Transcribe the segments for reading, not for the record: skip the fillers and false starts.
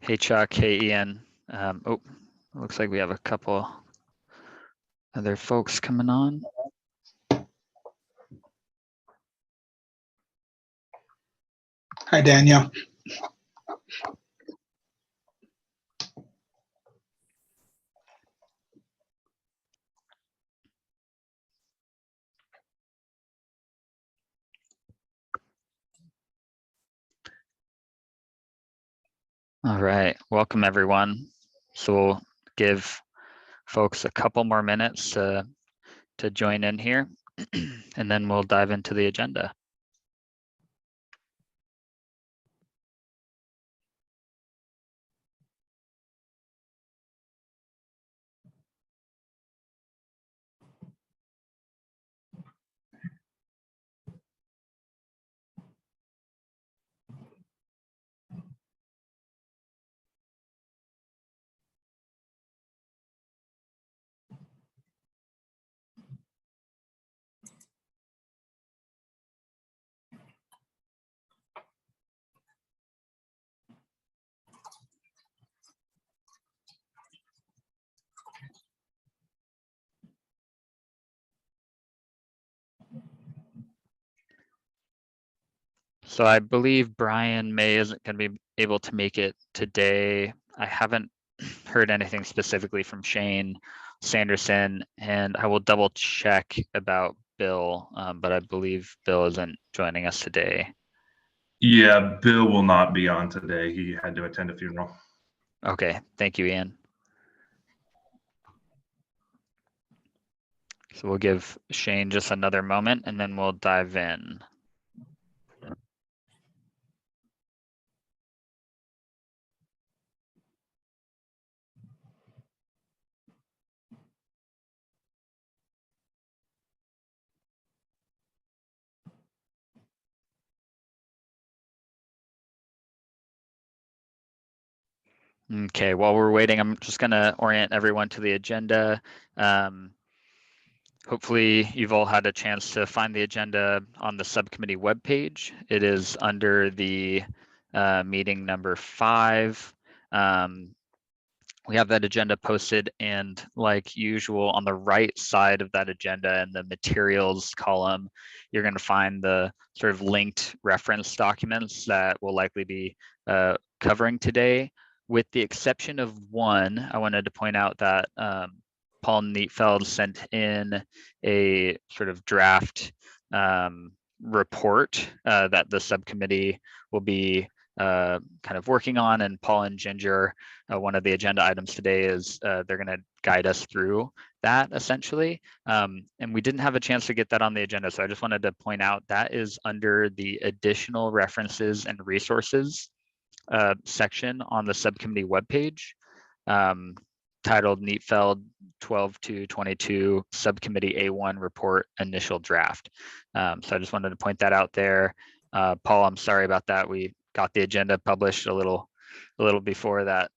Hey Chuck, hey Ian. Oh, looks like we have a couple other folks coming on. Hi, Daniel. All right, welcome everyone. So we'll give folks a couple more minutes to join in here, and then we'll dive into the agenda. So I believe Brian May isn't going to be able to make it today. I haven't heard anything specifically from Shane Sanderson, and I will double check about Bill, but I believe Bill isn't joining us today. Yeah, Bill will not be on today. He had to attend a funeral. Okay, thank you, Ian. So we'll give Shane just another moment and then we'll dive in. Okay, while we're waiting, I'm just going to orient everyone to the agenda. Hopefully you've all had a chance to find the agenda on the subcommittee webpage. It is under the meeting number 5. We have that agenda posted, and like usual, on the right side of that agenda in the materials column, you're going to find the sort of linked reference documents that we'll likely be covering today. With the exception of one, I wanted to point out that Paul Neatfeld sent in a sort of draft report that the subcommittee will be kind of working on, and Paul and Ginger, one of the agenda items today is they're going to guide us through that essentially. And we didn't have a chance to get that on the agenda, so I just wanted to point out that is under the additional references and resources section on the subcommittee webpage, titled Neatfeld 12/2/22 Subcommittee A1 Report Initial Draft. So I just wanted to point that out there. Paul, I'm sorry about that. We got the agenda published a little before that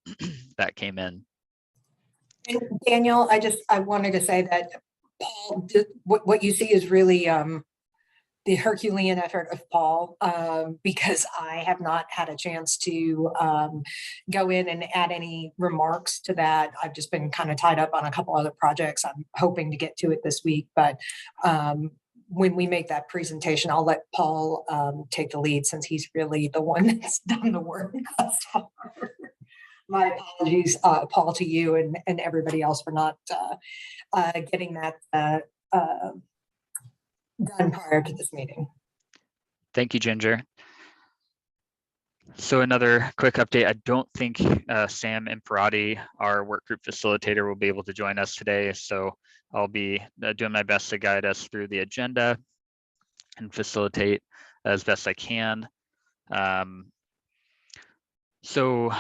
that came in. And Daniel, I wanted to say that Paul, what you see is really the Herculean effort of Paul, because I have not had a chance to go in and add any remarks to that. I've just been kind of tied up on a couple other projects. I'm hoping to get to it this week, but when we make that presentation, I'll let Paul take the lead, since he's really the one that's done the work thus far. My apologies, Paul, to you and everybody else for not getting that done prior to this meeting. Thank you, Ginger. So another quick update. I don't think Sam Imperati, our work group facilitator, will be able to join us today. So I'll be doing my best to guide us through the agenda and facilitate as best I can. So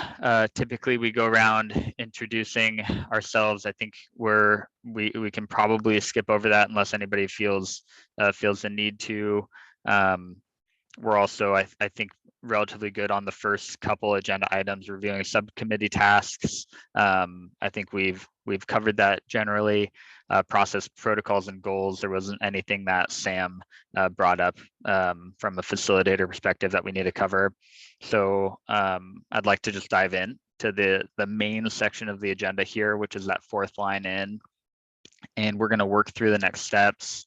typically we go around introducing ourselves. I think we can probably skip over that unless anybody feels the need to. We're also, I think, relatively good on the first couple agenda items, reviewing subcommittee tasks. I think we've covered that generally. Process, protocols, and goals. There wasn't anything that Sam brought up from a facilitator perspective that we need to cover. So I'd like to just dive in to the main section of the agenda here, which is that fourth line in. And we're going to work through the next steps,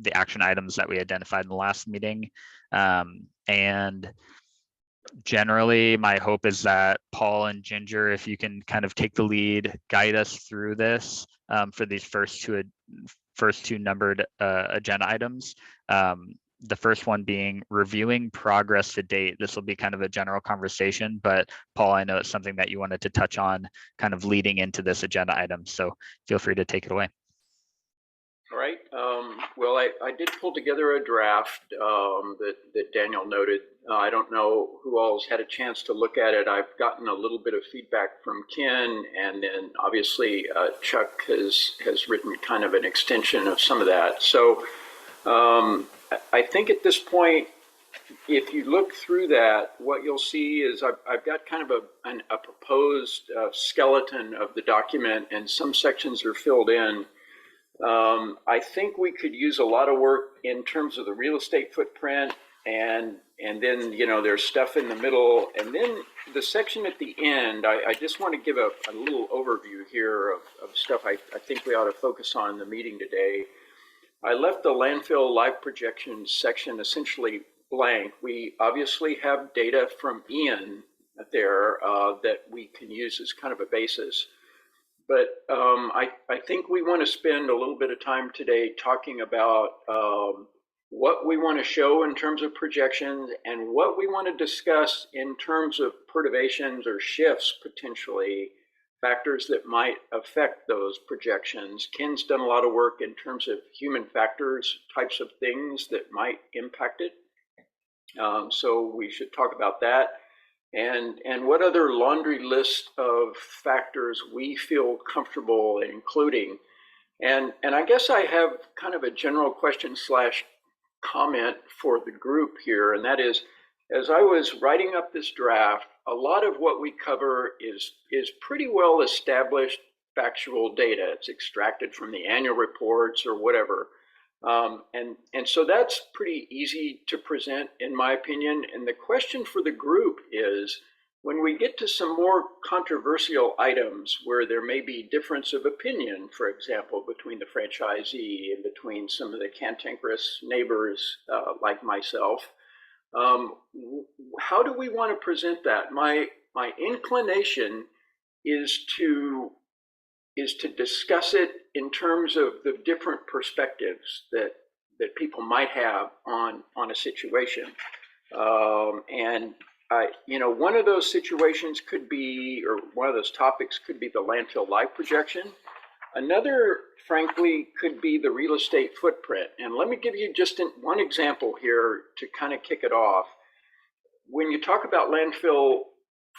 the action items that we identified in the last meeting. And generally, my hope is that Paul and Ginger, if you can kind of take the lead, guide us through this for these first two numbered agenda items. The first one being reviewing progress to date. This will be kind of a general conversation, but Paul, I know it's something that you wanted to touch on kind of leading into this agenda item. So feel free to take it away. All right. Well, I did pull together a draft that Daniel noted. I don't know who all's had a chance to look at it. I've gotten a little bit of feedback from Ken, and then obviously Chuck has written kind of an extension of some of that. So I think at this point, if you look through that, what you'll see is I've got kind of a proposed skeleton of the document, and some sections are filled in. I think we could use a lot of work in terms of the real estate footprint, and then, you know, there's stuff in the middle, and then the section at the end, I just want to give a little overview here of stuff I think we ought to focus on in the meeting today. I left the landfill live projections section essentially blank. We obviously have data from Ian there that we can use as kind of a basis. But I think we want to spend a little bit of time today talking about what we want to show in terms of projections and what we want to discuss in terms of perturbations or shifts, potentially, factors that might affect those projections. Ken's done a lot of work in terms of human factors, types of things that might impact it. So we should talk about that. And what other laundry list of factors we feel comfortable including. And I guess I have kind of a general question / comment for the group here, and that is, as I was writing up this draft, a lot of what we cover is pretty well established factual data. It's extracted from the annual reports or whatever. And so that's pretty easy to present, in my opinion. And the question for the group is, when we get to some more controversial items where there may be difference of opinion, for example, between the franchisee and between some of the cantankerous neighbors like myself, how do we want to present that? My inclination is to discuss it in terms of the different perspectives that people might have on a situation. And you know, one of those situations could be, or one of those topics could be the landfill life projection. Another, frankly, could be the real estate footprint. And let me give you just one example here to kind of kick it off. When you talk about landfill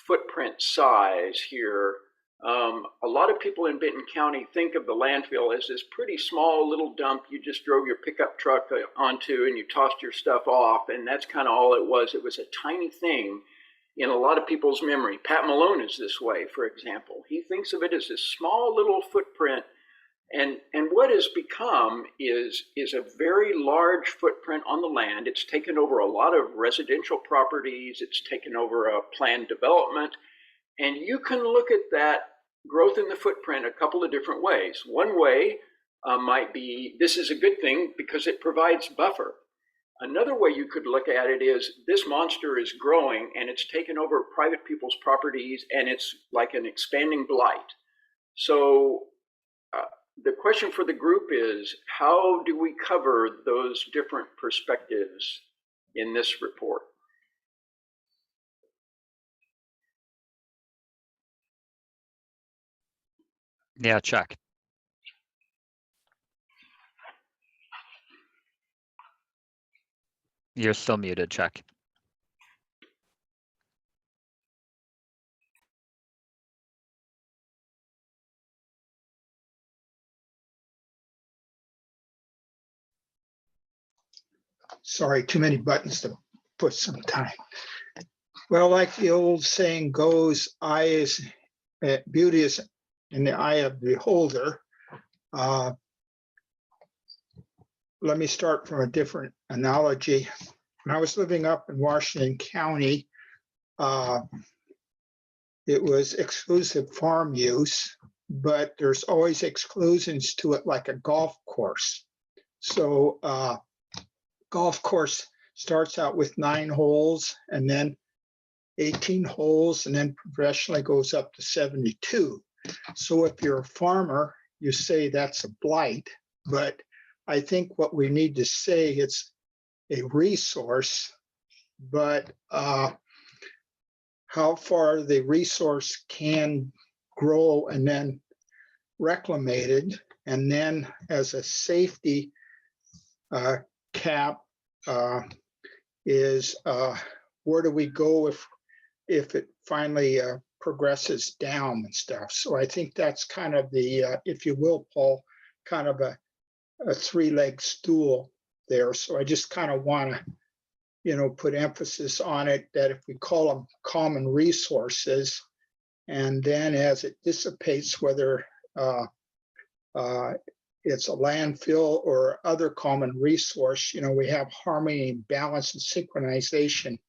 footprint size here, a lot of people in Benton County think of the landfill as this pretty small little dump you just drove your pickup truck onto and you tossed your stuff off, and that's kind of all it was. It was a tiny thing in a lot of people's memory. Pat Malone is this way, for example. He thinks of it as this small little footprint, and what has become is a very large footprint on the land. It's taken over a lot of residential properties. It's taken over a planned development. And you can look at that growth in the footprint a couple of different ways. One way might be, this is a good thing because it provides buffer. Another way you could look at it is, this monster is growing and it's taken over private people's properties and it's like an expanding blight. So the question for the group is, how do we cover those different perspectives in this report? Yeah, Chuck. You're still muted, Chuck. Sorry, too many buttons to put some time. Well, like the old saying goes, beauty is in the eye of the beholder. Let me start from a different analogy. When I was living up in Washington County, it was exclusive farm use, but there's always exclusions to it, like a golf course. So golf course starts out with 9 holes and then 18 holes, and then progressionally goes up to 72. So if you're a farmer, you say that's a blight, but I think what we need to say, it's a resource, but how far the resource can grow and then reclamated, and then as a safety cap is where do we go if it finally progresses down and stuff. So I think that's kind of the, if you will, Paul, kind of a 3-leg stool there. So I just kind of want to, put emphasis on it, that if we call them common resources, and then as it dissipates, whether it's a landfill or other common resource, we have harmony, balance, and synchronization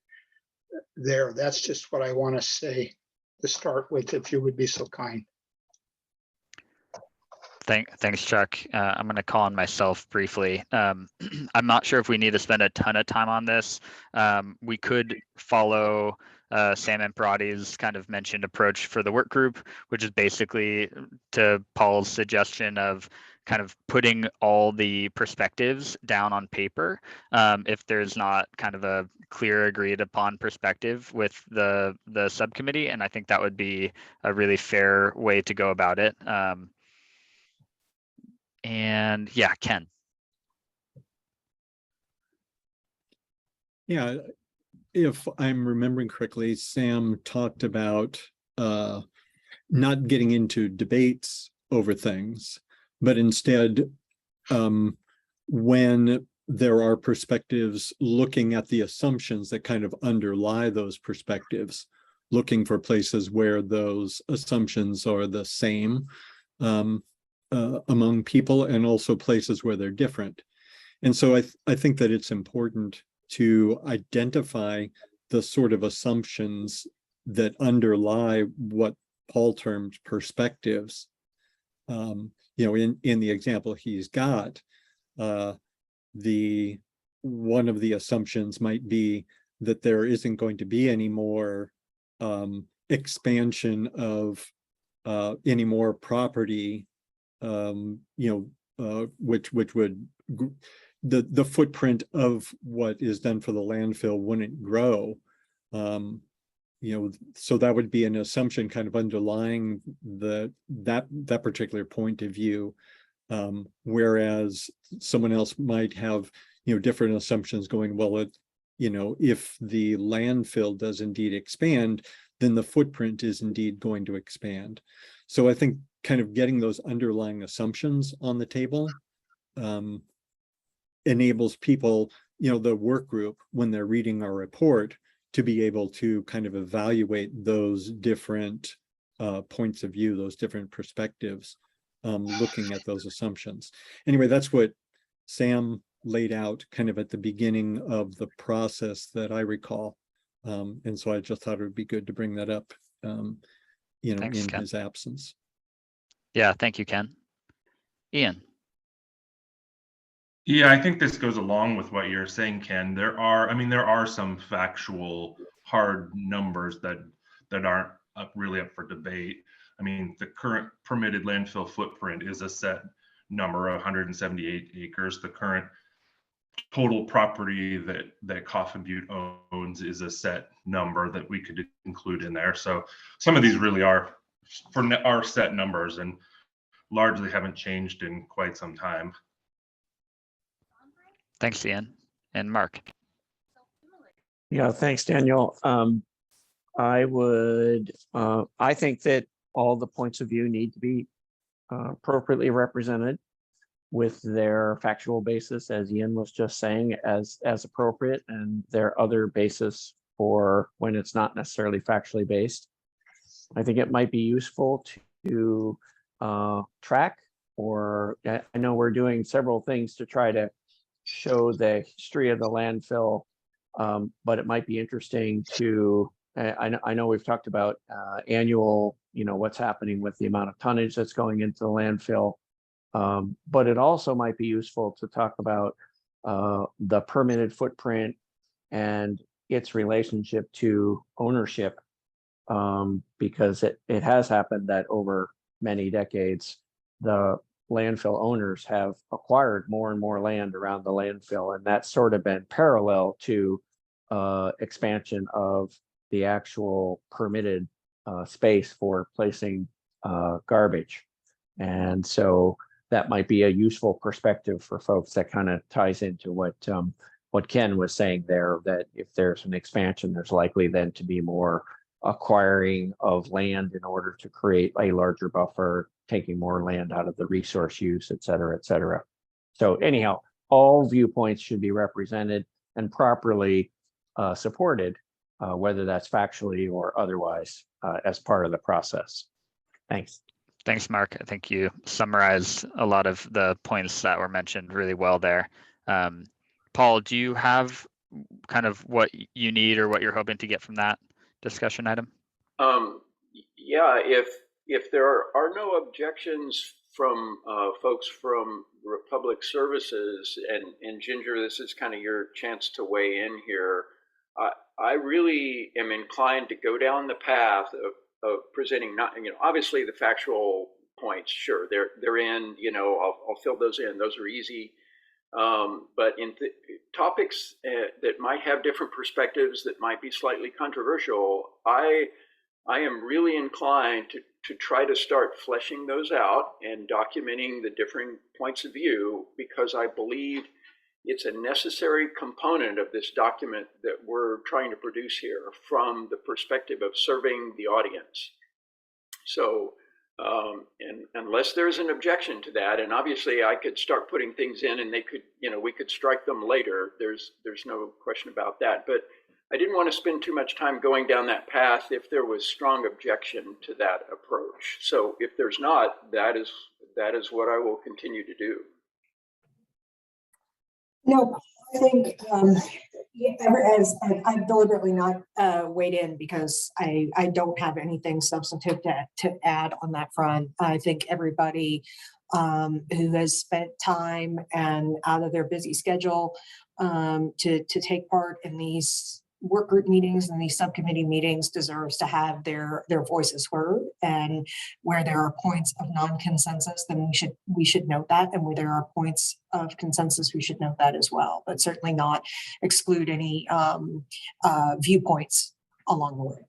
there. That's just what I want to say to start with, if you would be so kind. Thanks, Chuck. I'm going to call on myself briefly. I'm not sure if we need to spend a ton of time on this. We could follow Sam Imperati's kind of mentioned approach for the work group, which is basically to Paul's suggestion of kind of putting all the perspectives down on paper. If there's not kind of a clear agreed upon perspective with the subcommittee, and I think that would be a really fair way to go about it. And yeah, Ken. Yeah, if I'm remembering correctly, Sam talked about not getting into debates over things, but instead, when there are perspectives, looking at the assumptions that kind of underlie those perspectives, looking for places where those assumptions are the same among people, and also places where they're different. And so I think that it's important to identify the sort of assumptions that underlie what Paul termed perspectives. In the example he's got, one of the assumptions might be that there isn't going to be any more expansion of any more property, which would, the footprint of what is done for the landfill wouldn't grow. So that would be an assumption kind of underlying that particular point of view. Whereas someone else might have, different assumptions going, well, if the landfill does indeed expand, then the footprint is indeed going to expand. So I think kind of getting those underlying assumptions on the table enables people, the work group, when they're reading our report, to be able to kind of evaluate those different points of view, those different perspectives, looking at those assumptions. Anyway, that's what Sam laid out kind of at the beginning of the process that I recall. And so I just thought it would be good to bring that up, Thanks, in Ken. his absence. Yeah, thank you, Ken. Ian. Yeah, I think this goes along with what you're saying, Ken. There are some factual hard numbers that aren't really up for debate. I mean, the current permitted landfill footprint is a set number of 178 acres. The current total property that Coffin Butte owns is a set number that we could include in there. So some of these really are set numbers and largely haven't changed in quite some time. Thanks, Ian. And Mark. Yeah, thanks, Daniel. I think that all the points of view need to be appropriately represented with their factual basis, as Ian was just saying, as appropriate, and their other basis for when it's not necessarily factually based. I think it might be useful to track, or I know we're doing several things to try to show the history of the landfill, but it might be interesting to I know we've talked about annual, what's happening with the amount of tonnage that's going into the landfill. But it also might be useful to talk about the permitted footprint and its relationship to ownership, because it has happened that over many decades, the landfill owners have acquired more and more land around the landfill, and that's sort of been parallel to expansion of the actual permitted space for placing garbage. And so that might be a useful perspective for folks. That kind of ties into what Ken was saying there, that if there's an expansion, there's likely then to be more acquiring of land in order to create a larger buffer, taking more land out of the resource use, et cetera, et cetera. So anyhow, all viewpoints should be represented and properly supported, whether that's factually or otherwise, as part of the process. Thanks. Thanks, Mark. I think you summarized a lot of the points that were mentioned really well there. Paul, do you have kind of what you need or what you're hoping to get from that discussion item? Yeah, if there are no objections from folks from Republic Services, and Ginger, this is kind of your chance to weigh in here. I really am inclined to go down the path of presenting, not, obviously the factual points, sure, they're in, I'll fill those in, those are easy. But in topics that might have different perspectives, that might be slightly controversial, I am really inclined to try to start fleshing those out and documenting the differing points of view, because I believe it's a necessary component of this document that we're trying to produce here from the perspective of serving the audience. So, and unless there's an objection to that, and obviously I could start putting things in and they could, we could strike them later. There's no question about that. But I didn't want to spend too much time going down that path if there was strong objection to that approach. So if there's not, that is what I will continue to do. No, I think as I've deliberately not weighed in because I don't have anything substantive to add on that front. I think everybody who has spent time and out of their busy schedule to take part in these work group meetings and these subcommittee meetings deserves to have their voices heard. And where there are points of non-consensus, then we should note that. And where there are points of consensus, we should note that as well, but certainly not exclude any viewpoints along the way.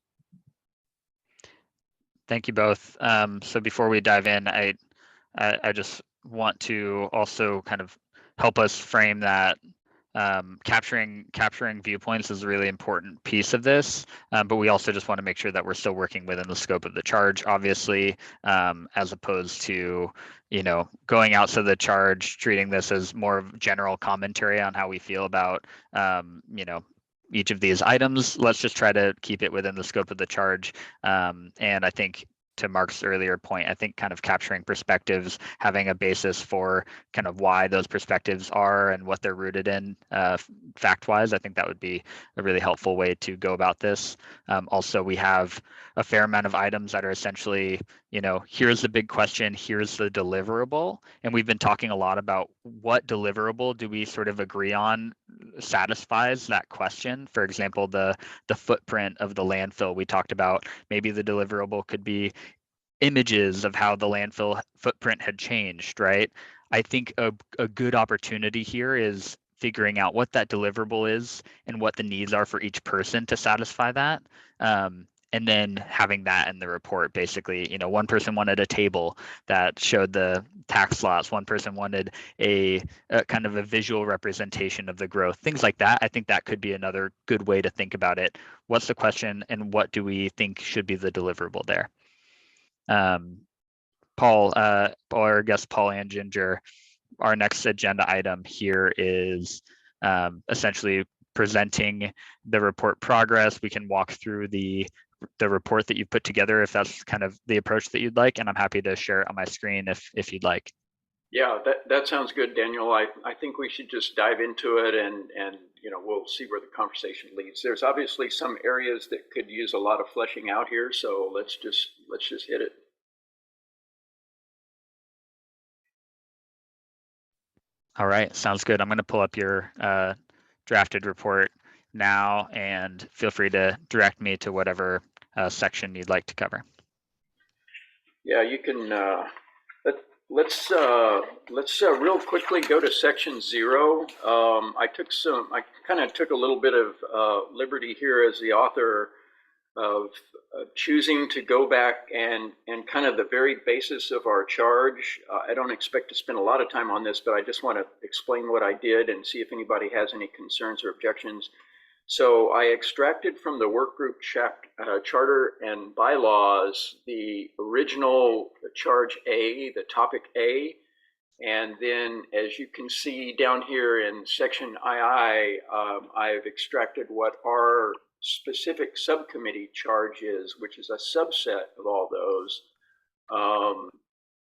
Thank you both. So before we dive in, I just want to also kind of help us frame that capturing viewpoints is a really important piece of this, but we also just want to make sure that we're still working within the scope of the charge, obviously, as opposed to going outside the charge, treating this as more of general commentary on how we feel about each of these items. Let's just try to keep it within the scope of the charge, and I think, to Mark's earlier point, I think kind of capturing perspectives, having a basis for kind of why those perspectives are and what they're rooted in fact-wise, I think that would be a really helpful way to go about this. Also, we have a fair amount of items that are essentially, here's the big question, here's the deliverable. And we've been talking a lot about what deliverable do we sort of agree on satisfies that question. For example, the footprint of the landfill we talked about, maybe the deliverable could be images of how the landfill footprint had changed, right? I think a good opportunity here is figuring out what that deliverable is and what the needs are for each person to satisfy that. And then having that in the report, basically, one person wanted a table that showed the tax lots, one person wanted a kind of a visual representation of the growth, things like that. I think that could be another good way to think about it. What's the question and what do we think should be the deliverable there? Paul, or I guess Paul and Ginger, our next agenda item here is essentially presenting the report progress. We can walk through the report that you put together if that's kind of the approach that you'd like, and I'm happy to share it on my screen if you'd like. Yeah, that sounds good, Daniel. I think we should just dive into it and we'll see where the conversation leads. There's obviously some areas that could use a lot of fleshing out here, so let's just hit it. All right, sounds good. I'm going to pull up your drafted report now, and feel free to direct me to whatever section you'd like to cover. Yeah, you can. Let's real quickly go to section 0. I kind of took a little bit of liberty here as the author of choosing to go back and kind of the very basis of our charge. I don't expect to spend a lot of time on this, but I just want to explain what I did and see if anybody has any concerns or objections. So I extracted from the workgroup charter and bylaws the original charge A, the topic A, and then as you can see down here in section II, I've extracted what our specific subcommittee charge is, which is a subset of all those.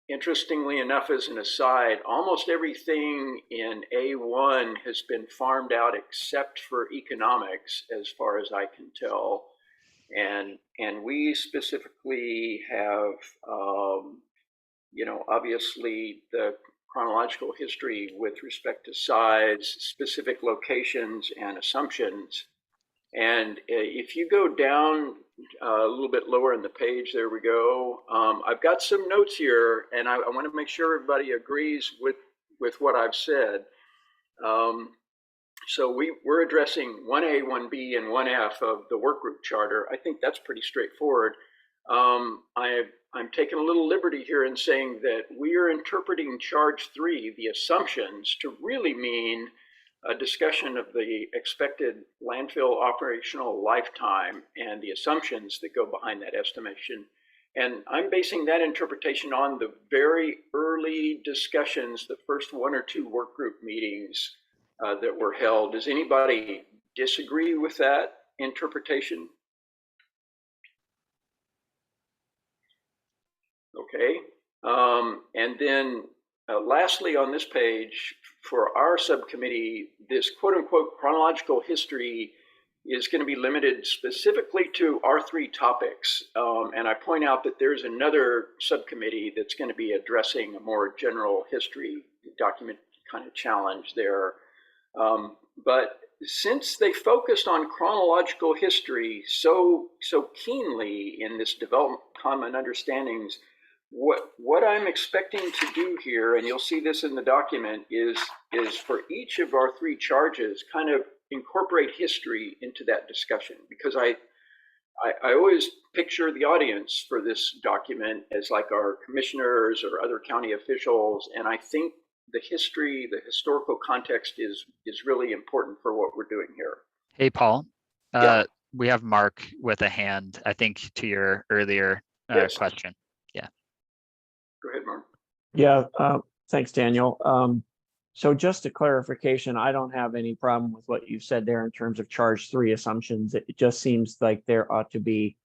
Interestingly enough, as an aside, almost everything in A1 has been farmed out except for economics, as far as I can tell. And we specifically have, obviously the chronological history with respect to size, specific locations, and assumptions. And if you go down a little bit lower in the page, there we go. I've got some notes here, and I want to make sure everybody agrees with what I've said. So we're addressing 1A, 1B, and 1F of the workgroup charter. I think that's pretty straightforward. I'm taking a little liberty here in saying that we are interpreting charge 3, the assumptions, to really mean a discussion of the expected landfill operational lifetime and the assumptions that go behind that estimation. And I'm basing that interpretation on the very early discussions, the first 1 or 2 work group meetings that were held. Does anybody disagree with that interpretation? Okay. And then lastly on this page, for our subcommittee, this quote unquote chronological history is going to be limited specifically to our 3 topics. And I point out that there's another subcommittee that's going to be addressing a more general history document kind of challenge there. But since they focused on chronological history so keenly in this development common understandings, what I'm expecting to do here, and you'll see this in the document, is for each of our 3 charges kind of incorporate history into that discussion, because I always picture the audience for this document as like our commissioners or other county officials, and I think the history, the historical context is really important for what we're doing here. Hey, Paul. Yeah. We have Mark with a hand, I think, to your earlier Yes. question. Yeah. Go ahead, Mark. Yeah, thanks, Daniel. So just a clarification, I don't have any problem with what you said there in terms of charge 3 assumptions. It just seems like there ought to be,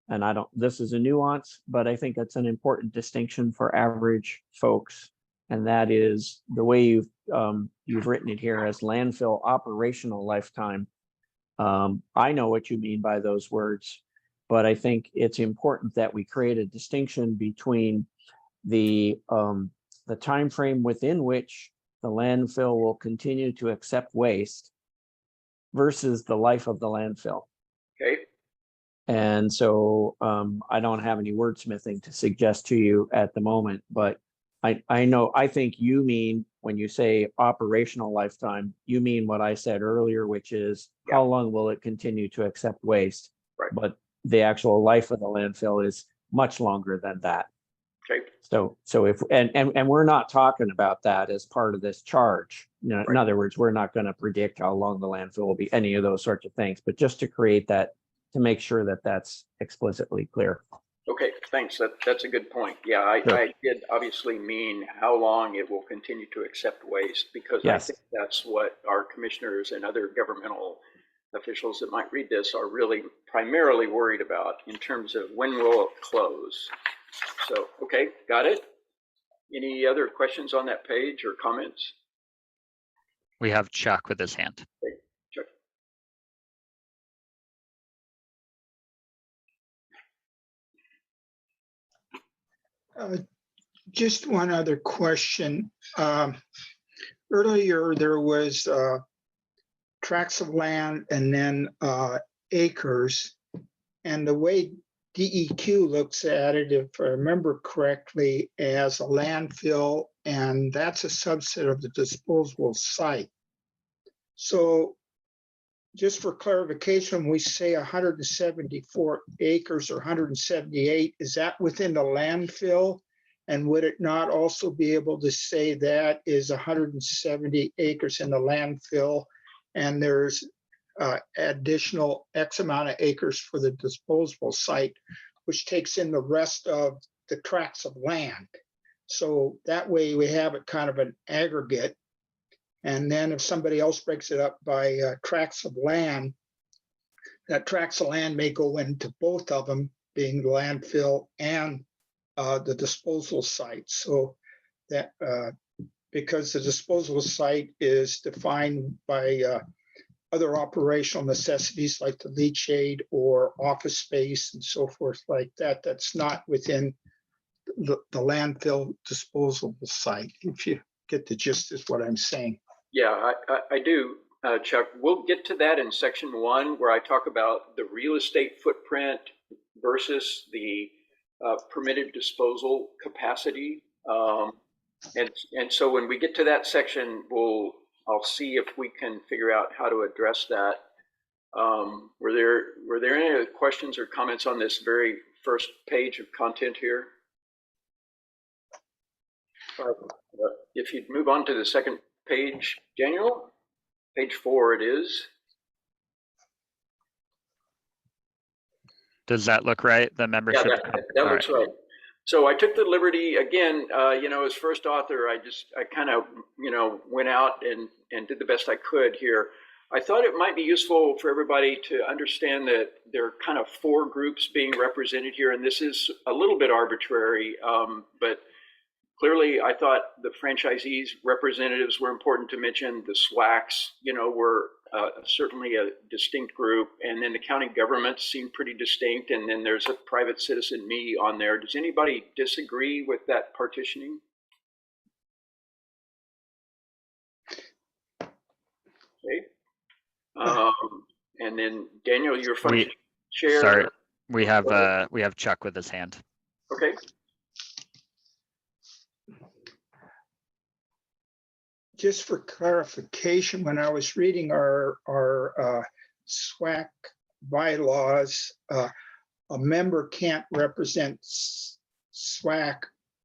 and this is a nuance, but I think that's an important distinction for average folks. And that is the way you've written it here as landfill operational lifetime. I know what you mean by those words, but I think it's important that we create a distinction between the time frame within which the landfill will continue to accept waste versus the life of the landfill. Okay. And so I don't have any wordsmithing to suggest to you at the moment, but I think you mean, when you say operational lifetime, you mean what I said earlier, which is how long will it continue to accept waste? Right. But the actual life of the landfill is much longer than that. Okay. So if and we're not talking about that as part of this charge. Right. In other words, we're not going to predict how long the landfill will be, any of those sorts of things, but just to create that, to make sure that that's explicitly clear. Okay, thanks. That's a good point. Yeah, I did obviously mean how long it will continue to accept waste, because Yes. I think that's what our commissioners and other governmental officials that might read this are really primarily worried about in terms of when will it close. So, okay, got it. Any other questions on that page or comments? We have Chuck with his hand. Okay, Chuck. Just one other question. Earlier, there was tracts of land and then acres. And the way DEQ looks at it, if I remember correctly, as a landfill, and that's a subset of the disposable site. So just for clarification, we say 174 acres or 178, is that within the landfill? And would it not also be able to say that is 170 acres in the landfill and there's additional X amount of acres for the disposable site, which takes in the rest of the tracts of land? So that way we have it kind of an aggregate. And then if somebody else breaks it up by tracts of land, that tracts of land may go into both of them, being the landfill and the disposal site. So that because the disposal site is defined by other operational necessities like the leachate or office space and so forth like that, that's not within the landfill disposable site. If you get the gist is what I'm saying. Yeah, I do, Chuck. We'll get to that in section 1, where I talk about the real estate footprint versus the permitted disposal capacity. And so when we get to that section, I'll see if we can figure out how to address that. Were there any other questions or comments on this very first page of content here? If you'd move on to the second page, Daniel, page 4 it is. Does that look right? The membership? Yeah, that looks right. So I took the liberty again, as first author, I kind of, went out and did the best I could here. I thought it might be useful for everybody to understand that there are kind of 4 groups being represented here, and this is a little bit arbitrary, but clearly, I thought the franchisees' representatives were important to mention. The SWACs, were certainly a distinct group. And then the county governments seem pretty distinct. And then there's a private citizen, me, on there. Does anybody disagree with that partitioning? Okay. And then Daniel, your function chair. Sorry, we have Chuck with his hand. Okay. Just for clarification, when I was reading our SWAC bylaws, a member can't represent SWAC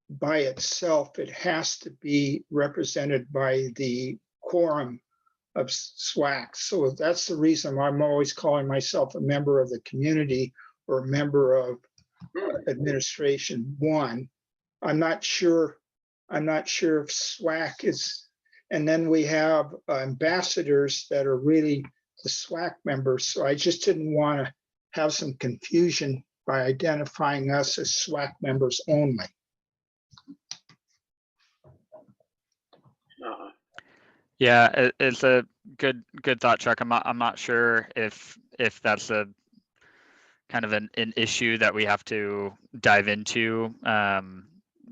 by itself. It has to be represented by the quorum of SWAC. So that's the reason why I'm always calling myself a member of the community or a member of administration 1. I'm not sure if SWAC is. And then we have ambassadors that are really the SWAC members. So I just didn't want to have some confusion by identifying us as SWAC members only. Yeah, it's a good thought, Chuck. I'm not sure if that's a kind of an issue that we have to dive into.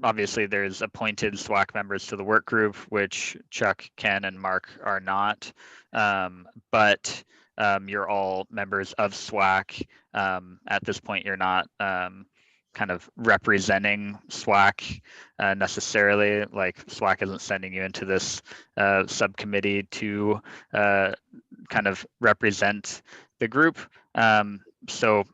Obviously, there's appointed SWAC members to the work group, which Chuck, Ken, and Mark are not. But you're all members of SWAC. At this point, you're not kind of representing SWAC necessarily. Like SWAC isn't sending you into this subcommittee to kind of represent the group. So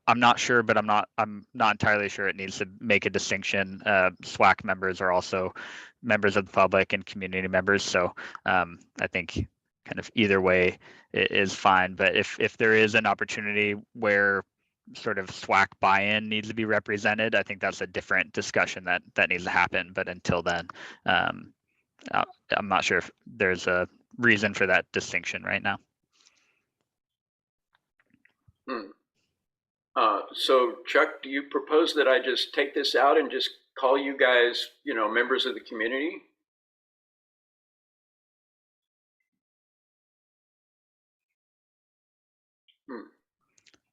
I'm not sure, but I'm not entirely sure it needs to make a distinction. SWAC members are also members of the public and community members. So I think kind of either way is fine. But if there is an opportunity where sort of SWAC buy-in needs to be represented, I think that's a different discussion that needs to happen. But until then, I'm not sure if there's a reason for that distinction right now. So Chuck, do you propose that I just take this out and just call you guys, members of the community?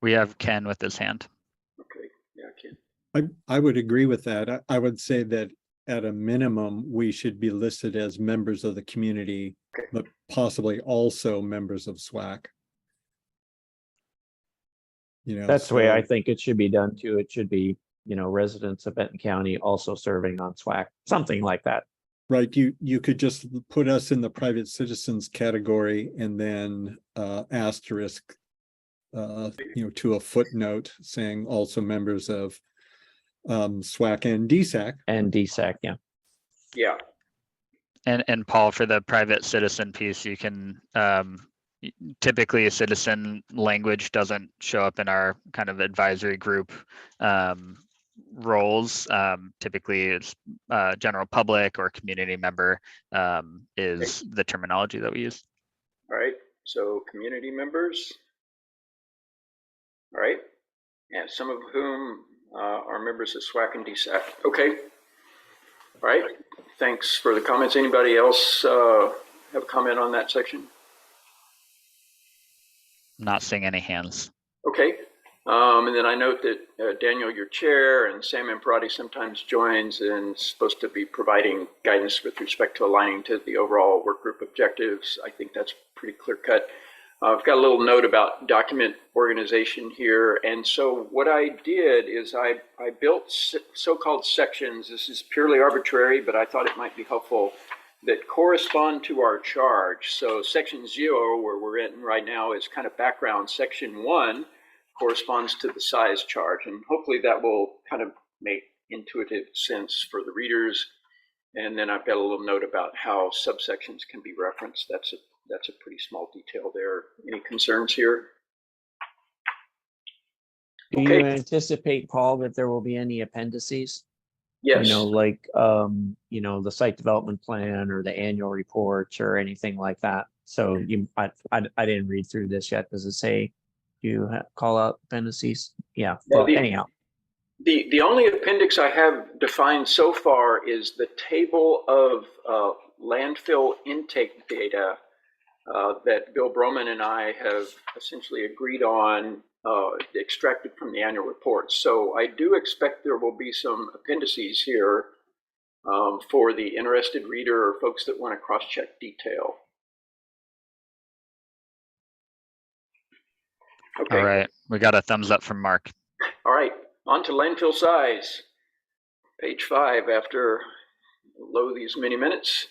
We have Ken with his hand. Okay, yeah, Ken. I would agree with that. I would say that at a minimum, we should be listed as members of the community, Okay. but possibly also members of SWAC. That's the way I so- think it should be done too. It should be, residents of Benton County also serving on SWAC, something like that. Right, you could just put us in the private citizens category and then asterisk, to a footnote saying also members of SWAC and DSAC. And DSAC, yeah. Yeah, And Paul, for the private citizen piece, you can typically a citizen language doesn't show up in our kind of advisory group roles. Typically it's general public or community member is the terminology that we use. all right, so community members. All right, and some of whom are members of SWAC and DSAC. Okay, all right, thanks for the comments. Anybody else have a comment on that section? Not seeing any hands. Okay, and then I note that Daniel, your chair, and Sam Imparati sometimes joins and is supposed to be providing guidance with respect to aligning to the overall work group objectives. I think that's pretty clear cut. I've got a little note about document organization here. And so what I did is I built so-called sections. This is purely arbitrary, but I thought it might be helpful, that correspond to our charge. So section 0, where we're in right now, is kind of background. Section 1 corresponds to the size charge. And hopefully that will kind of make intuitive sense for the readers. And then I've got a little note about how subsections can be referenced. That's a pretty small detail there. Any concerns here? Do Okay. you anticipate, Paul, that there will be any appendices? Yes. Like, the site development plan or the annual reports or anything like that. So I didn't read through this yet. Does it say you call out appendices? Yeah, well, anyhow. The only appendix I have defined so far is the table of landfill intake data that Bill Broman and I have essentially agreed on, extracted from the annual report. So I do expect there will be some appendices here for the interested reader or folks that want to cross-check detail. Okay. All right, we got a thumbs up from Mark. All right, on to landfill size. Page 5 after these many minutes.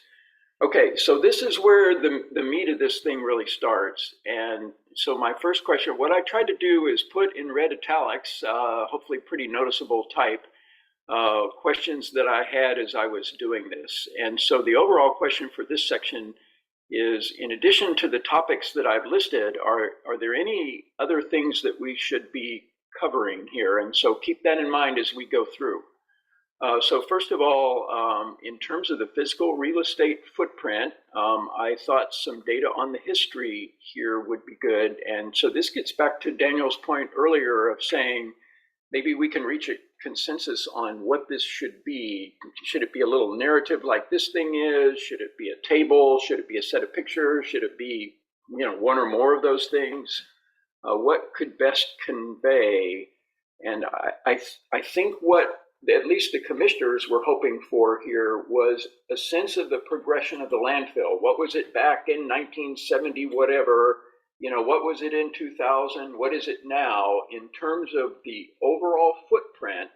Okay, so this is where the meat of this thing really starts. And so my first question, what I tried to do is put in red italics, hopefully pretty noticeable type, questions that I had as I was doing this. And so the overall question for this section is, in addition to the topics that I've listed, are there any other things that we should be covering here? And so keep that in mind as we go through. So first of all, in terms of the physical real estate footprint, I thought some data on the history here would be good. And so this gets back to Daniel's point earlier of saying, maybe we can reach a consensus on what this should be. Should it be a little narrative like this thing is? Should it be a table? Should it be a set of pictures? Should it be, one or more of those things? What could best convey? And I think what at least the commissioners were hoping for here was a sense of the progression of the landfill. What was it back in 1970, whatever? What was it in 2000? What is it now in terms of the overall footprint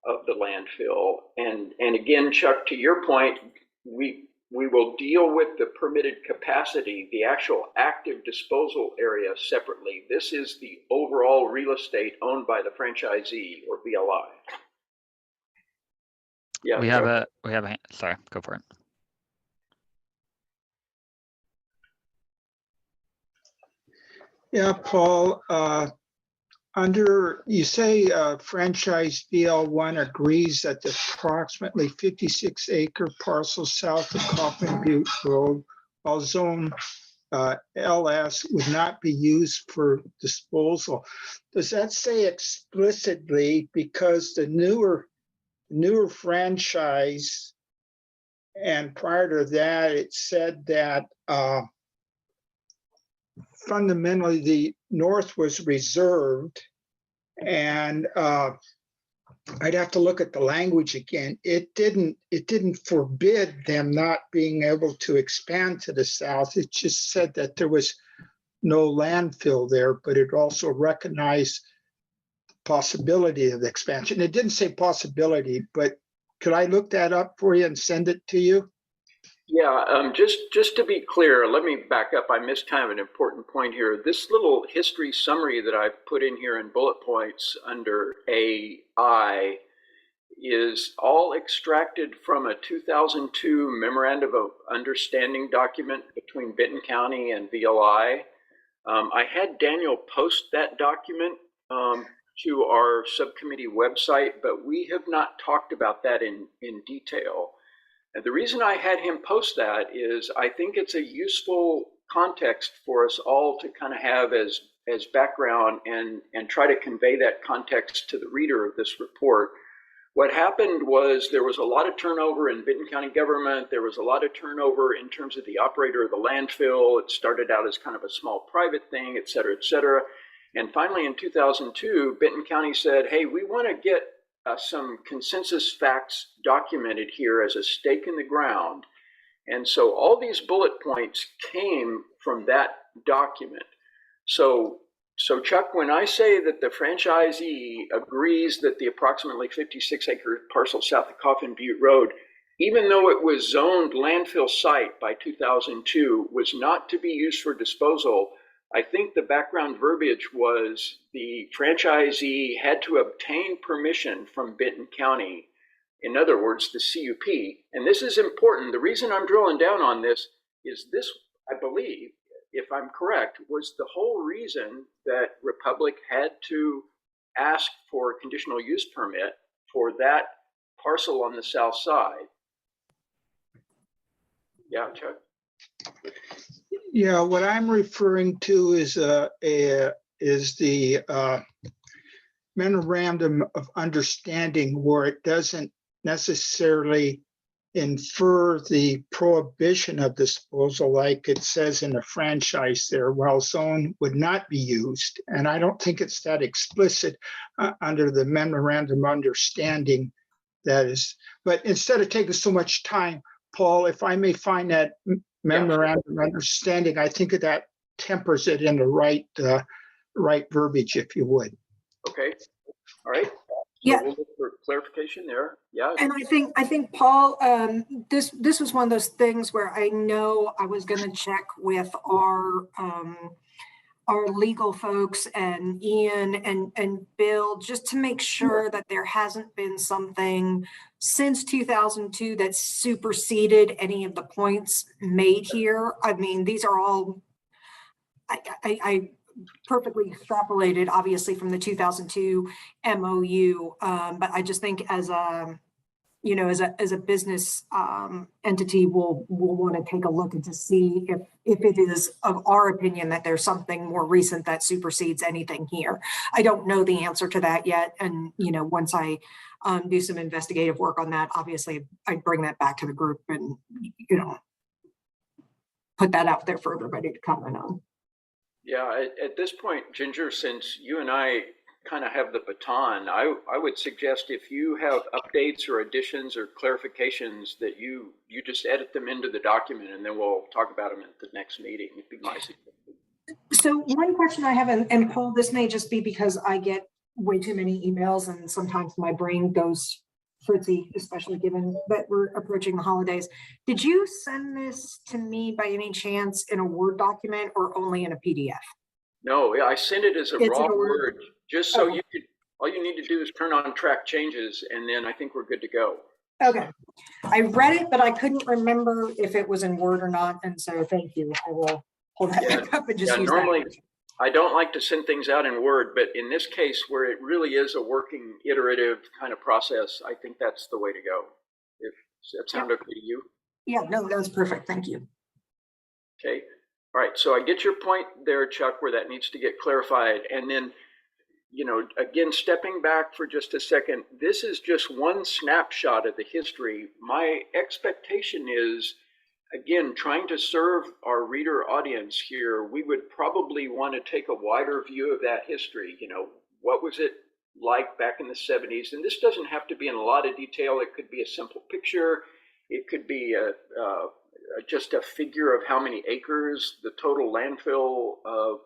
of the landfill? And again, Chuck, to your point, we will deal with the permitted capacity, the actual active disposal area separately. This is the overall real estate owned by the franchisee or BLI. Yeah, we have a sorry, go for it. Yeah, Paul, you say franchise BL1 agrees that the approximately 56-acre parcel south of Coffin Butte Road, while zone LS, would not be used for disposal. Does that say explicitly? Because the newer newer franchise. And prior to that, it said that fundamentally the North was reserved. And I'd have to look at the language again. It didn't forbid them not being able to expand to the south. It just said that there was no landfill there, but it also recognized the possibility of the expansion. It didn't say possibility, but could I look that up for you and send it to you? Yeah, just to be clear, let me back up. I missed kind of an important point here. This little history summary that I've put in here in bullet points under AI is all extracted from a 2002 Memorandum of Understanding document between Benton County and VLI. I had Daniel post that document to our subcommittee website, but we have not talked about that in detail. And the reason I had him post that is I think it's a useful context for us all to kind of have as background and try to convey that context to the reader of this report. What happened was there was a lot of turnover in Benton County government. There was a lot of turnover in terms of the operator of the landfill. It started out as kind of a small private thing, et cetera, et cetera. And finally, in 2002, Benton County said, hey, we want to get some consensus facts documented here as a stake in the ground. And so all these bullet points came from that document. So Chuck, when I say that the franchisee agrees that the approximately 56-acre parcel south of Coffin Butte Road, even though it was zoned landfill site by 2002, was not to be used for disposal, I think the background verbiage was the franchisee had to obtain permission from Benton County, in other words, the CUP. And this is important. The reason I'm drilling down on this is this, I believe, if I'm correct, was the whole reason that Republic had to ask for a conditional use permit for that parcel on the south side. Yeah, Chuck? Yeah, what I'm referring to is the memorandum of understanding, where it doesn't necessarily infer the prohibition of disposal like it says in the franchise there, while zone would not be used. And I don't think it's that explicit under the memorandum of understanding that is. But instead of taking so much time, Paul, if I may find that memorandum of understanding, I think that tempers it in the right verbiage, if you would. Okay. All right. Yeah. So we'll look for clarification there. Yeah. And I think Paul, this was one of those things where I know I was going to check with our legal folks and Ian and Bill, just to make sure that there hasn't been something since 2002 that superseded any of the points made here. I mean, these are all, I perfectly extrapolated, obviously, from the 2002 MOU, but I just think as a, you know, as a business entity, we'll want to take a look and to see if it is of our opinion that there's something more recent that supersedes anything here. I don't know the answer to that yet, and you know, once I do some investigative work on that, obviously I'd bring that back to the group and, you know, put that out there for everybody to comment on. Yeah, at this point, Ginger, since you and I kind of have the baton, I would suggest if you have updates or additions or clarifications that you just edit them into the document, and then we'll talk about them at the next meeting. It'd be my suggestion. So one question I have, and Paul, this may just be because I get way too many emails and sometimes my brain goes fritzy, especially given that we're approaching the holidays. Did you send this to me by any chance in a Word document or only in a PDF? No, I sent it as a It's raw in a Word. Word, just so Okay. you could, all you need to do is turn on track changes, and then I think we're good to go. Okay. I read it, but I couldn't remember if it was in Word or not. And so thank you. I will hold that back up and just use normally, that. I don't like to send things out in Word, but in this case where it really is a working iterative kind of process, I think that's the way to go. If does that sound okay to you? Yeah, no, that's perfect. Thank you. Okay. All right. So I get your point there, Chuck, where that needs to get clarified. And then you know, again, stepping back for just a second, this is just one snapshot of the history. My expectation is, again, trying to serve our reader audience here, we would probably want to take a wider view of that history. You know, what was it like back in the 70s? And this doesn't have to be in a lot of detail. It could be a simple picture. It could be just a figure of how many acres the total landfill of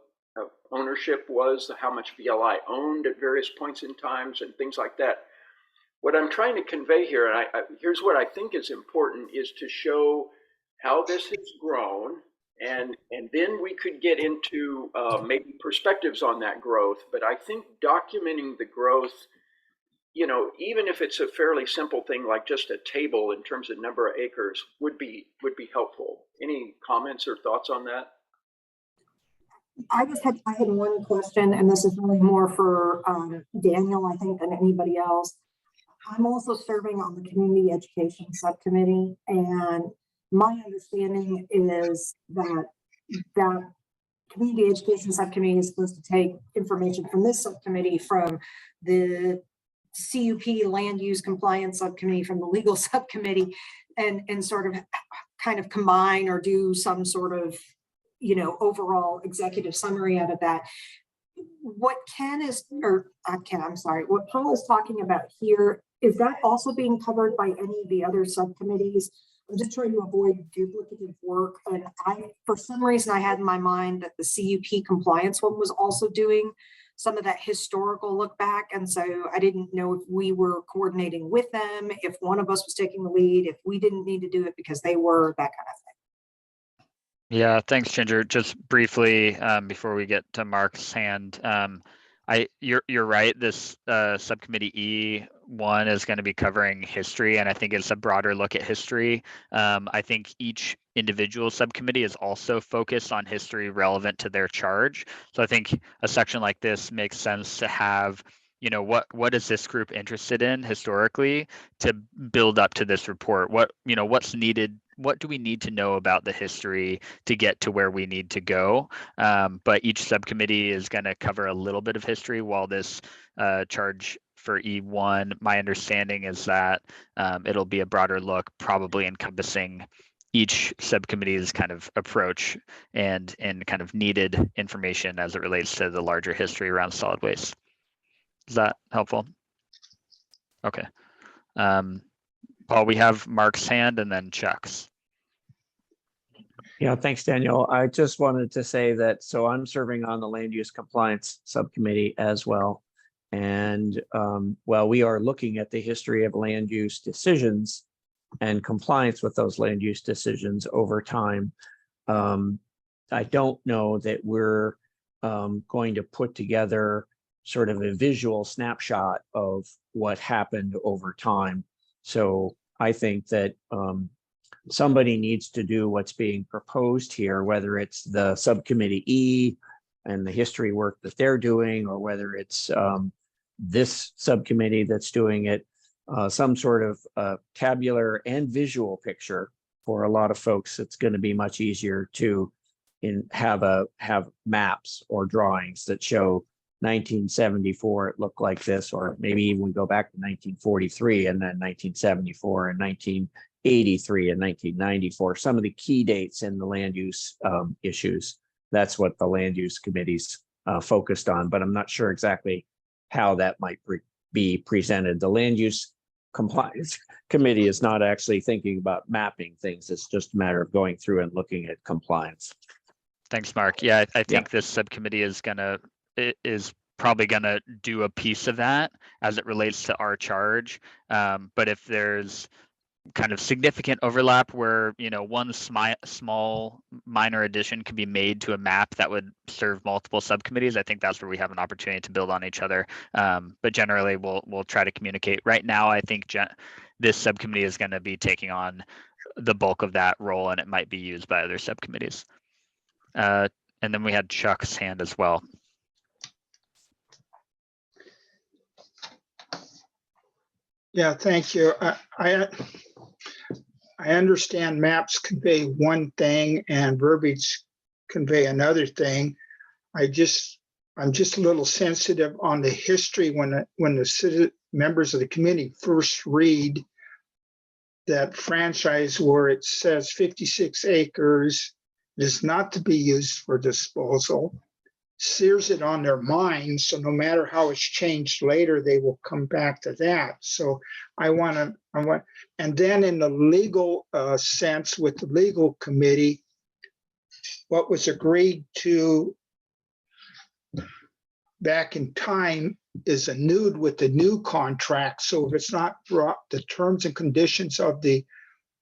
ownership was, how much VLI owned at various points in times, and things like that. What I'm trying to convey here, and here's what I think is important, is to show how this has grown, and then we could get into maybe perspectives on that growth. But I think documenting the growth, you know, even if it's a fairly simple thing like just a table in terms of number of acres, would be helpful. Any comments or thoughts on that? I had one question, and this is really more for Daniel, I think, than anybody else. I'm also serving on the Community Education Subcommittee, and my understanding is that Community Education Subcommittee is supposed to take information from this subcommittee, from the CUP Land Use Compliance Subcommittee, from the Legal Subcommittee, and sort of kind of combine or do some sort of, you know, overall executive summary out of that. What what Paul is talking about here, is that also being covered by any of the other subcommittees? I'm just trying to avoid duplicative work. And for some reason, I had in my mind that the CUP compliance one was also doing some of that historical look back. And so I didn't know if we were coordinating with them, if one of us was taking the lead, if we didn't need to do it because they were, that kind of thing. Yeah, thanks, Ginger. Just briefly, before we get to Mark's hand, you're right. This subcommittee E1 is going to be covering history, and I think it's a broader look at history. I think each individual subcommittee is also focused on history relevant to their charge. So I think a section like this makes sense to have, you know, what is this group interested in historically to build up to this report? What's needed? What do we need to know about the history to get to where we need to go? But each subcommittee is going to cover a little bit of history, while this charge for E1, my understanding is that it'll be a broader look, probably encompassing each subcommittee's kind of approach and kind of needed information as it relates to the larger history around solid waste. Is that helpful? Okay. Paul, we have Mark's hand and then Chuck's. Yeah, thanks, Daniel. I just wanted to say that, so I'm serving on the Land Use Compliance Subcommittee as well. And while we are looking at the history of land use decisions and compliance with those land use decisions over time, I don't know that we're going to put together sort of a visual snapshot of what happened over time. So I think that somebody needs to do what's being proposed here, whether it's the subcommittee E and the history work that they're doing, or whether it's this subcommittee that's doing it, some sort of tabular and visual picture. For a lot of folks, it's going to be much easier to have maps or drawings that show 1974 it looked like this, or maybe even we go back to 1943 and then 1974 and 1983 and 1994, some of the key dates in the land use issues. That's what the land use committee's focused on, but I'm not sure exactly how that might be presented. The land use compliance committee is not actually thinking about mapping things. It's just a matter of going through and looking at compliance. Thanks, Mark. Yeah, I think this subcommittee is probably gonna do a piece of that as it relates to our charge. But if there's kind of significant overlap where, you know, one small minor addition can be made to a map that would serve multiple subcommittees, I think that's where we have an opportunity to build on each other. But generally, we'll try to communicate. Right now, I think this subcommittee is going to be taking on the bulk of that role, and it might be used by other subcommittees. And then we had Chuck's hand as well. Yeah, thank you. I understand maps convey one thing and verbiage convey another thing. I I'm just a little sensitive on the history when the members of the committee first read that franchise where it says 56 acres is not to be used for disposal, sears it on their mind. So no matter how it's changed later, they will come back to that. So I want, and then in the legal sense with the legal committee, what was agreed to back in time is renewed with the new contract. So if it's not brought, the terms and conditions of the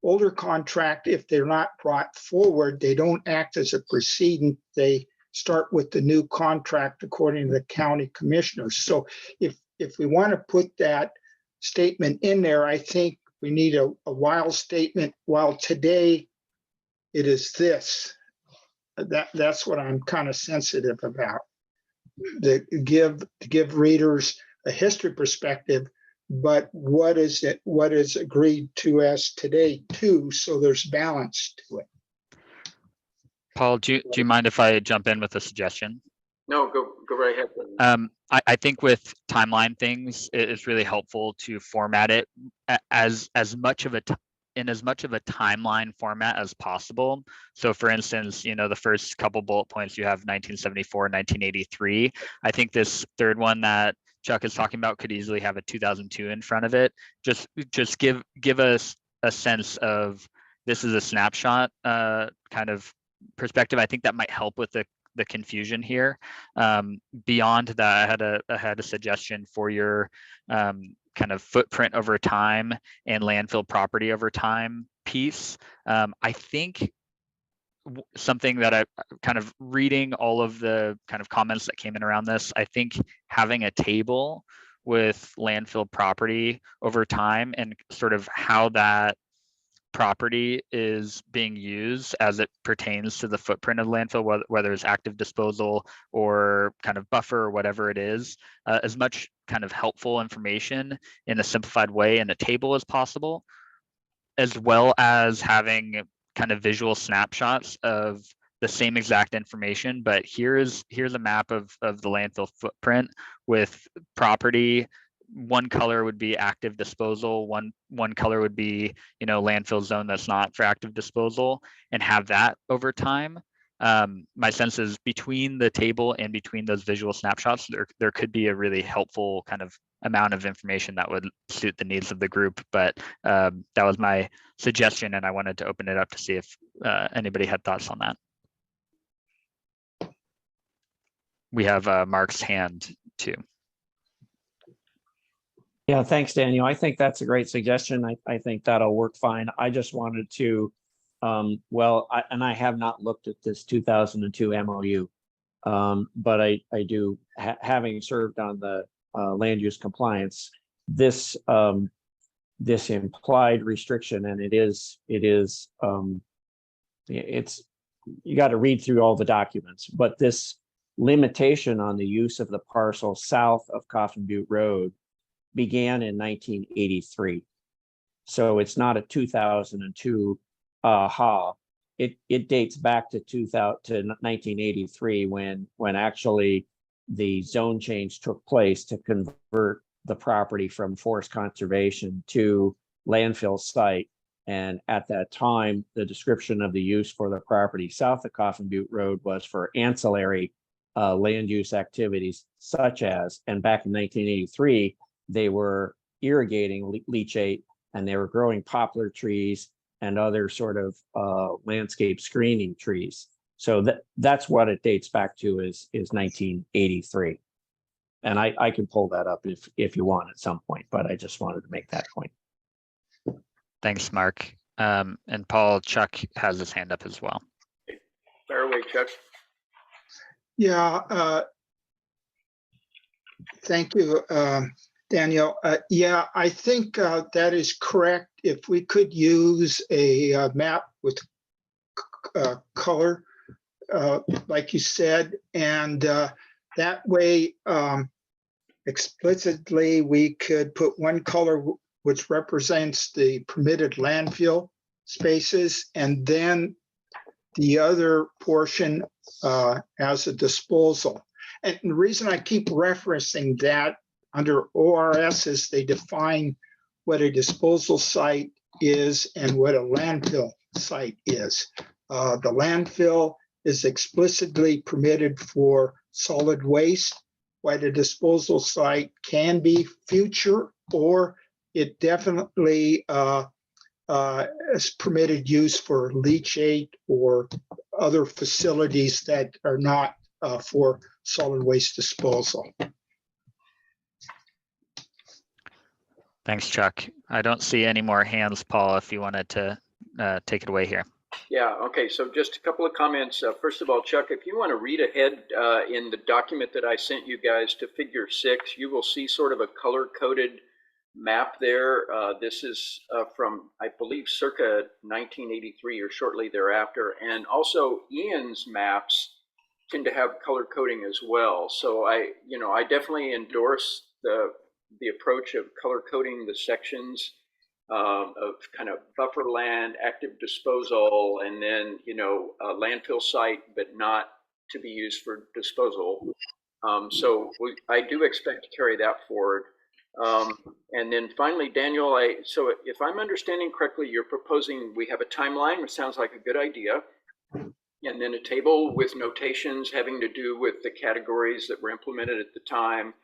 older contract, if they're not brought forward, they don't act as a precedent. They start with the new contract according to the county commissioners. So if we want to put that statement in there, I think we need a while statement. While today it is this. That's what I'm kind of sensitive about. To give readers a history perspective, but what is agreed to as today too, so there's balance to it. Paul, do you mind if I jump in with a suggestion? No, go right ahead. I think with timeline things, it's really helpful to format it as much of a timeline format as possible. So for instance, the first couple bullet points you have 1974, 1983. I think this third one that Chuck is talking about could easily have a 2002 in front of it. Just give us a sense of this is a snapshot kind of perspective. I think that might help with the confusion here. Beyond that, I had a suggestion for your kind of footprint over time and landfill property over time piece. I think something that I kind of reading all of the kind of comments that came in around this, I think having a table with landfill property over time and sort of how that property is being used as it pertains to the footprint of landfill, whether it's active disposal or kind of buffer or whatever it is, as much kind of helpful information in a simplified way in a table as possible, as well as having kind of visual snapshots of the same exact information, but here's a map of the landfill footprint with property. One color would be active disposal, one color would be landfill zone that's not for active disposal, and have that over time. My sense is between the table and between those visual snapshots, there could be a really helpful kind of amount of information that would suit the needs of the group. But that was my suggestion, and I wanted to open it up to see if anybody had thoughts on that. We have Mark's hand too. Yeah, thanks, Daniel. I think that's a great suggestion. I think that'll work fine. I just wanted to, I have not looked at this 2002 MOU, but I do, having served on the land use compliance, this implied restriction, and it's you got to read through all the documents, but this limitation on the use of the parcel south of Coffin Butte Road began in 1983. So it's not a 2002 aha. It dates back to 1983 when actually the zone change took place to convert the property from forest conservation to landfill site. And at that time, the description of the use for the property south of Coffin Butte Road was for ancillary land use activities such as, and back in 1983, they were irrigating leachate and they were growing poplar trees and other sort of landscape screening trees. So that's what it dates back to is 1983. And I can pull that up if you want at some point, but I just wanted to make that point. Thanks, Mark. And Paul, Chuck has his hand up as well. Fire away, Chuck. Yeah, thank you, Daniel. Yeah, I think that is correct. If we could use a map with color, like you said, and that way explicitly we could put one color which represents the permitted landfill spaces, and then the other portion as a disposal. And the reason I keep referencing that under ORS is they define what a disposal site is and what a landfill site is. The landfill is explicitly permitted for solid waste, while the disposal site can be future, or it definitely is permitted use for leachate or other facilities that are not for solid waste disposal. Thanks, Chuck. I don't see any more hands, Paul, if you wanted to take it away here. Yeah, okay, so just a couple of comments. First of all, Chuck, if you want to read ahead in the document that I sent you guys to figure 6, you will see sort of a color-coded map there. This is from, I believe, circa 1983 or shortly thereafter. And also Ian's maps tend to have color coding as well. So I definitely endorse the approach of color coding the sections of kind of buffer land, active disposal, and then, a landfill site, but not to be used for disposal. So I do expect to carry that forward. And then finally, Daniel, so if I'm understanding correctly, you're proposing we have a timeline, which sounds like a good idea, and then a table with notations having to do with the categories that were implemented at the time,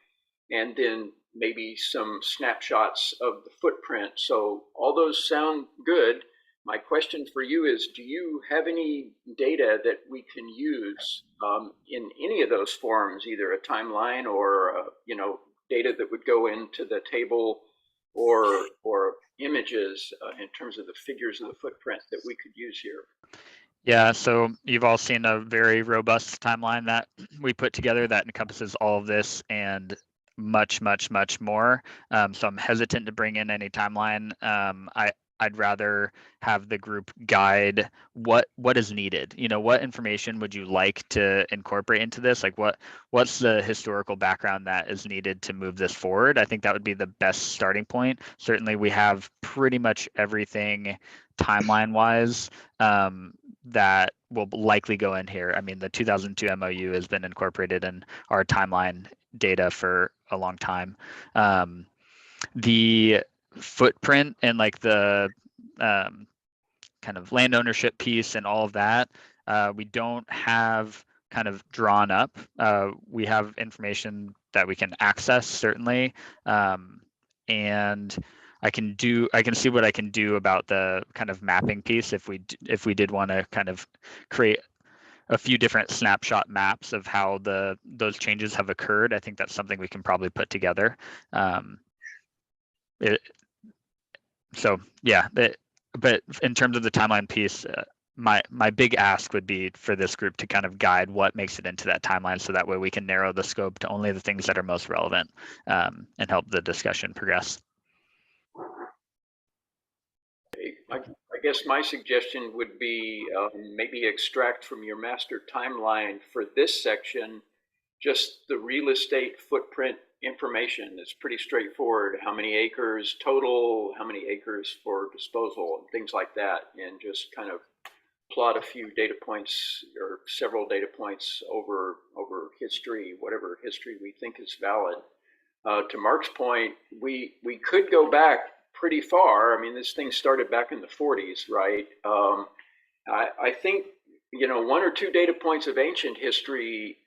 and then maybe some snapshots of the footprint. So all those sound good. My question for you is, do you have any data that we can use in any of those forms, either a timeline or, data that would go into the table or images in terms of the figures of the footprint that we could use here? Yeah, so you've all seen a very robust timeline that we put together that encompasses all of this and much, much, much more. So I'm hesitant to bring in any timeline. I'd rather have the group guide what is needed. What information would you like to incorporate into this? Like what's the historical background that is needed to move this forward? I think that would be the best starting point. Certainly we have pretty much everything timeline wise that will likely go in here. I mean, the 2002 MOU has been incorporated in our timeline data for a long time. The footprint and like the kind of land ownership piece and all of that, we don't have kind of drawn up. We have information that we can access certainly, and I can see what I can do about the kind of mapping piece if we did want to kind of create a few different snapshot maps of how those changes have occurred. I think that's something we can probably put together. So yeah, but in terms of the timeline piece, my big ask would be for this group to kind of guide what makes it into that timeline, so that way we can narrow the scope to only the things that are most relevant and help the discussion progress. I guess my suggestion would be maybe extract from your master timeline for this section just the real estate footprint information. It's pretty straightforward. How many acres total, how many acres for disposal, and things like that, and just kind of plot a few data points or several data points over history, whatever history we think is valid. To Mark's point, we could go back pretty far. I mean, this thing started back in the 40s, right? I think, 1 or 2 data points of ancient history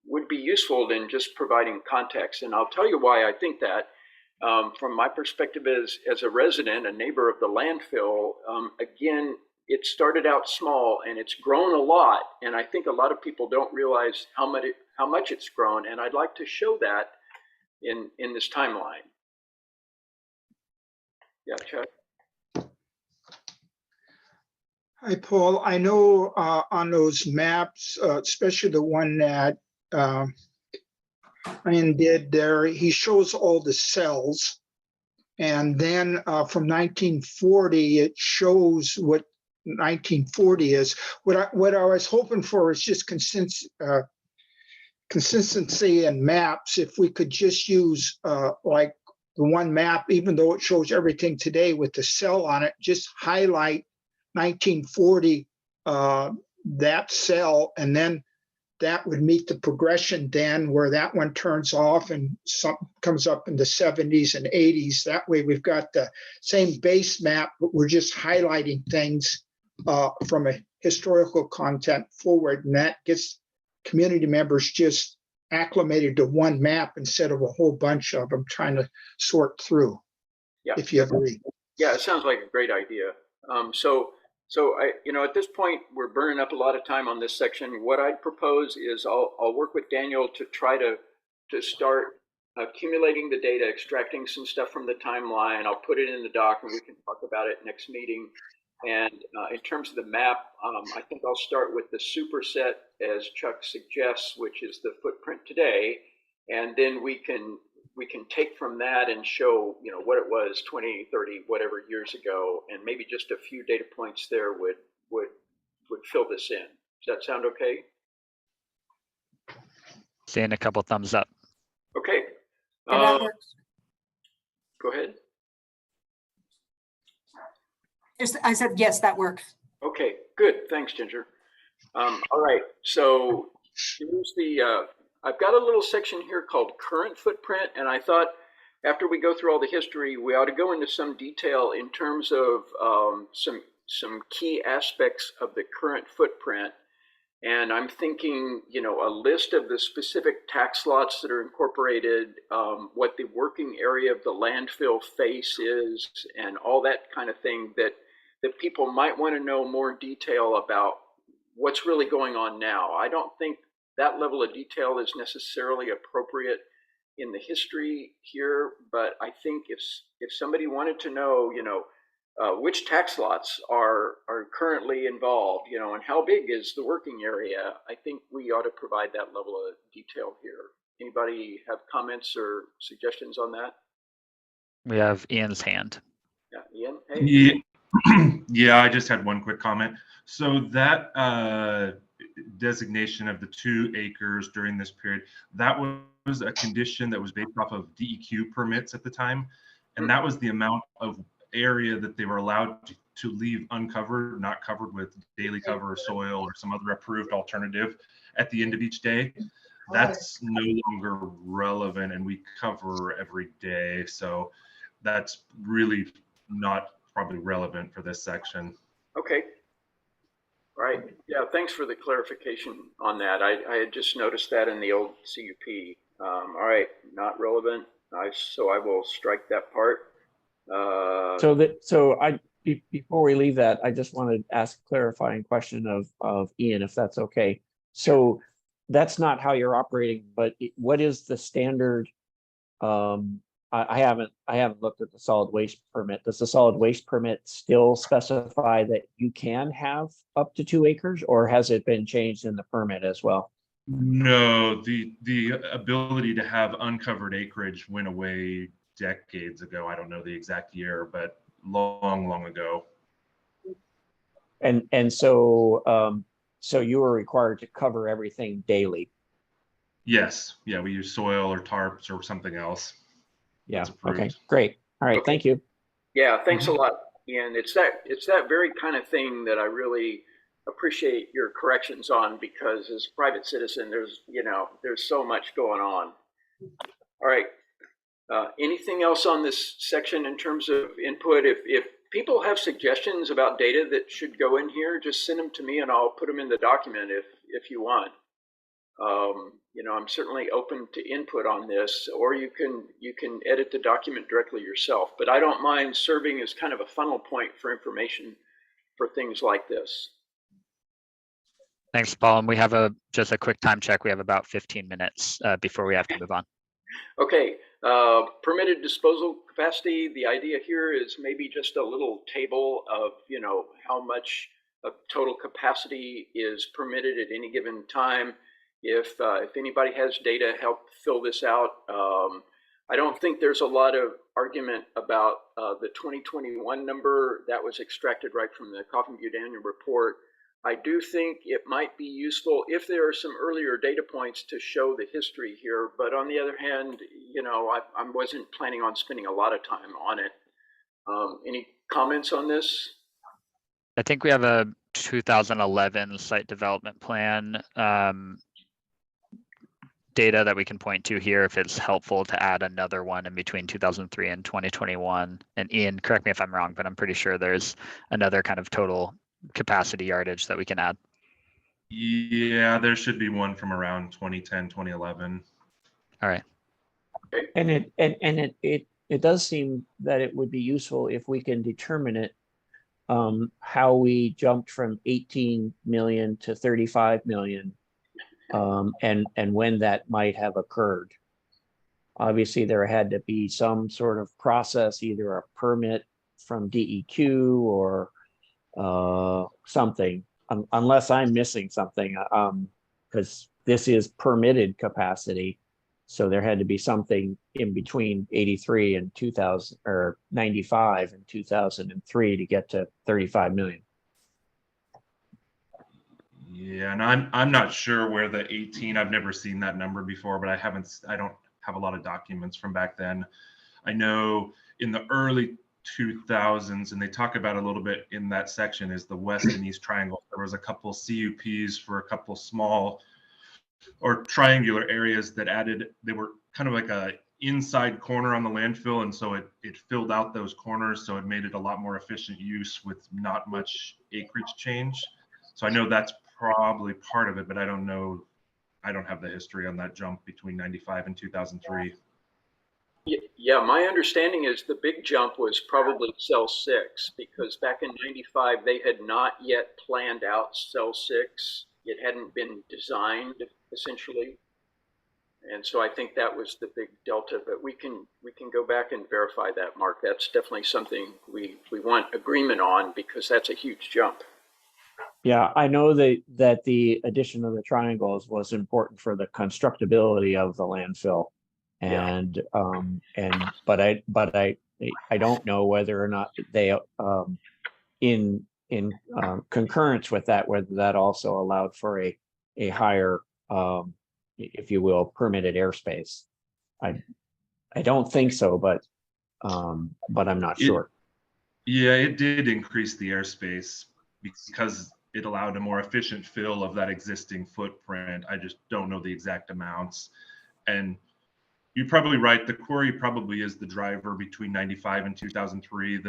would be useful in just providing context. And I'll tell you why I think that. From my perspective as a resident, a neighbor of the landfill, again, it started out small and it's grown a lot. And I think a lot of people don't realize how much it's grown. And I'd like to show that in this timeline. Yeah, Chuck. Hi, Paul. I know on those maps, especially the one that Ian did there, he shows all the cells. And then from 1940, it shows what 1940 is. What I was hoping for is just consistency in maps. If we could just use like the one map, even though it shows everything today with the cell on it, just highlight 1940, that cell, and then that would meet the progression then where that one turns off and something comes up in the 70s and 80s. That way we've got the same base map, but we're just highlighting things from a historical content forward. And that gets community members just acclimated to one map instead of a whole bunch of them trying to sort through, Yeah. if you agree. Yeah, it sounds like a great idea. So I, at this point, we're burning up a lot of time on this section. What I'd propose is I'll work with Daniel to try to start accumulating the data, extracting some stuff from the timeline. I'll put it in the doc and we can talk about it next meeting. And in terms of the map, I think I'll start with the superset as Chuck suggests, which is the footprint today. And then we can take from that and show, what it was 20, 30, whatever years ago, and maybe just a few data points there would fill this in. Does that sound okay? Seeing a couple thumbs up. Okay. And that works. Go ahead. I said, yes, that works. Okay, good. Thanks, Ginger. All right. So here's the, I've got a little section here called current footprint. And I thought after we go through all the history, we ought to go into some detail in terms of some key aspects of the current footprint. And I'm thinking, a list of the specific tax lots that are incorporated, what the working area of the landfill face is, and all that kind of thing that people might want to know more detail about what's really going on now. I don't think that level of detail is necessarily appropriate in the history here, but I think if somebody wanted to know, which tax lots are currently involved, and how big is the working area, I think we ought to provide that level of detail here. Anybody have comments or suggestions on that? We have Ian's hand. Yeah, Ian? Hey. Yeah. Yeah, I just had one quick comment. So that designation of the 2 acres during this period, that was a condition that was based off of DEQ permits at the time. And that was the amount of area that they were allowed to leave uncovered, not covered with daily cover or soil or some other approved alternative at the end of each day. That's no longer relevant, and we cover every day. So that's really not probably relevant for this section. Okay. All right. Yeah, thanks for the clarification on that. I had just noticed that in the old CUP. All right, not relevant. So I will strike that part. Before we leave that, I just want to ask a clarifying question of Ian, if that's okay. So that's not how you're operating, but what is the standard? I haven't looked at the solid waste permit. Does the solid waste permit still specify that you can have up to 2 acres, or has it been changed in the permit as well? No, the ability to have uncovered acreage went away decades ago. I don't know the exact year, but long ago. And so you were required to cover everything daily. Yes. Yeah, we use soil or tarps or something else. Yeah. Okay, great. All right. Okay. Thank you. Yeah. Thanks a lot, Ian. It's that very kind of thing that I really appreciate your corrections on, because as a private citizen, there's so much going on. All right. Anything else on this section in terms of input? If people have suggestions about data that should go in here, just send them to me and I'll put them in the document if you want. I'm certainly open to input on this, or you can edit the document directly yourself, but I don't mind serving as kind of a funnel point for information for things like this. Thanks, Paul. And we have just a quick time check. We have about 15 minutes before we have to move on. Okay, permitted disposal capacity. The idea here is maybe just a little table of, how much of total capacity is permitted at any given time. If anybody has data, help fill this out. I don't think there's a lot of argument about the 2021 number that was extracted right from the Coffin Butte annual report. I do think it might be useful if there are some earlier data points to show the history here. But on the other hand, I wasn't planning on spending a lot of time on it. Any comments on this? I think we have a 2011 site development plan. data that we can point to here if it's helpful to add another one in between 2003 and 2021. And Ian, correct me if I'm wrong, but I'm pretty sure there's another kind of total capacity yardage that we can add. Yeah, there should be one from around 2010, 2011. All right. And it does seem that it would be useful if we can determine it, how we jumped from 18 million to 35 million, and when that might have occurred. Obviously, there had to be some sort of process, either a permit from DEQ or something, unless I'm missing something, because this is permitted capacity. So there had to be something in between 83 and 2000, or 95 and 2003 to get to 35 million. Yeah, and I'm not sure where the 18. I've never seen that number before, but I don't have a lot of documents from back then. I know in the early 2000s, and they talk about a little bit in that section, is the West and East Triangle. There was a couple CUPs for a couple small or triangular areas that they were kind of like a inside corner on the landfill, and so it filled out those corners, so it made it a lot more efficient use with not much acreage change. So I know that's probably part of it, but I don't know. I don't have the history on that jump between 95 and 2003. Yeah, my understanding is the big jump was probably cell 6, because back in 95, they had not yet planned out cell 6. It hadn't been designed, essentially. And so I think that was the big delta, but we can go back and verify that, Mark. That's definitely something we want agreement on, because that's a huge jump. Yeah, I know that the addition of the triangles was important for the constructability of the landfill. And but I don't know whether or not they in concurrence with that, whether that also allowed for a higher, if you will, permitted airspace. I don't think so, but I'm not sure. Yeah, it did increase the airspace because it allowed a more efficient fill of that existing footprint. I just don't know the exact amounts. And you're probably right. The quarry probably is the driver between 95 and 2003.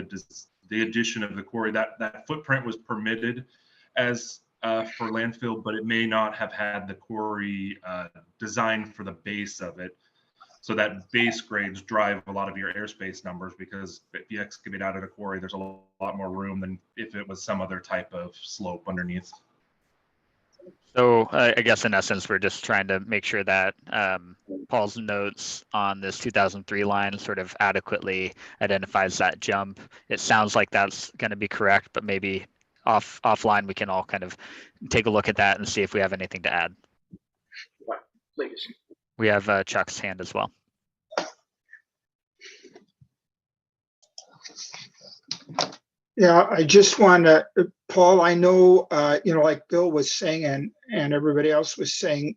The addition of the quarry, that footprint was permitted as for landfill, but it may not have had the quarry designed for the base of it. So that base grades drive a lot of your airspace numbers, because if you excavate out of the quarry, there's a lot more room than if it was some other type of slope underneath. So I guess in essence, we're just trying to make sure that Paul's notes on this 2003 line sort of adequately identifies that jump. It sounds like that's going to be correct, but maybe offline we can all kind of take a look at that and see if we have anything to add. Please. We have Chuck's hand as well. Yeah, I just want to, Paul, I know, like Bill was saying and everybody else was saying,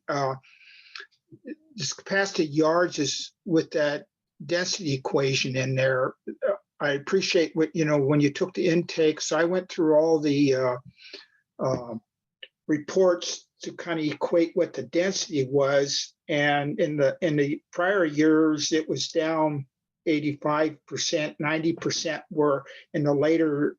this capacity yards is with that density equation in there. I appreciate what, when you took the intake. So I went through all the reports to kind of equate what the density was. And in the prior years, it was down 85%, 90%, were in the later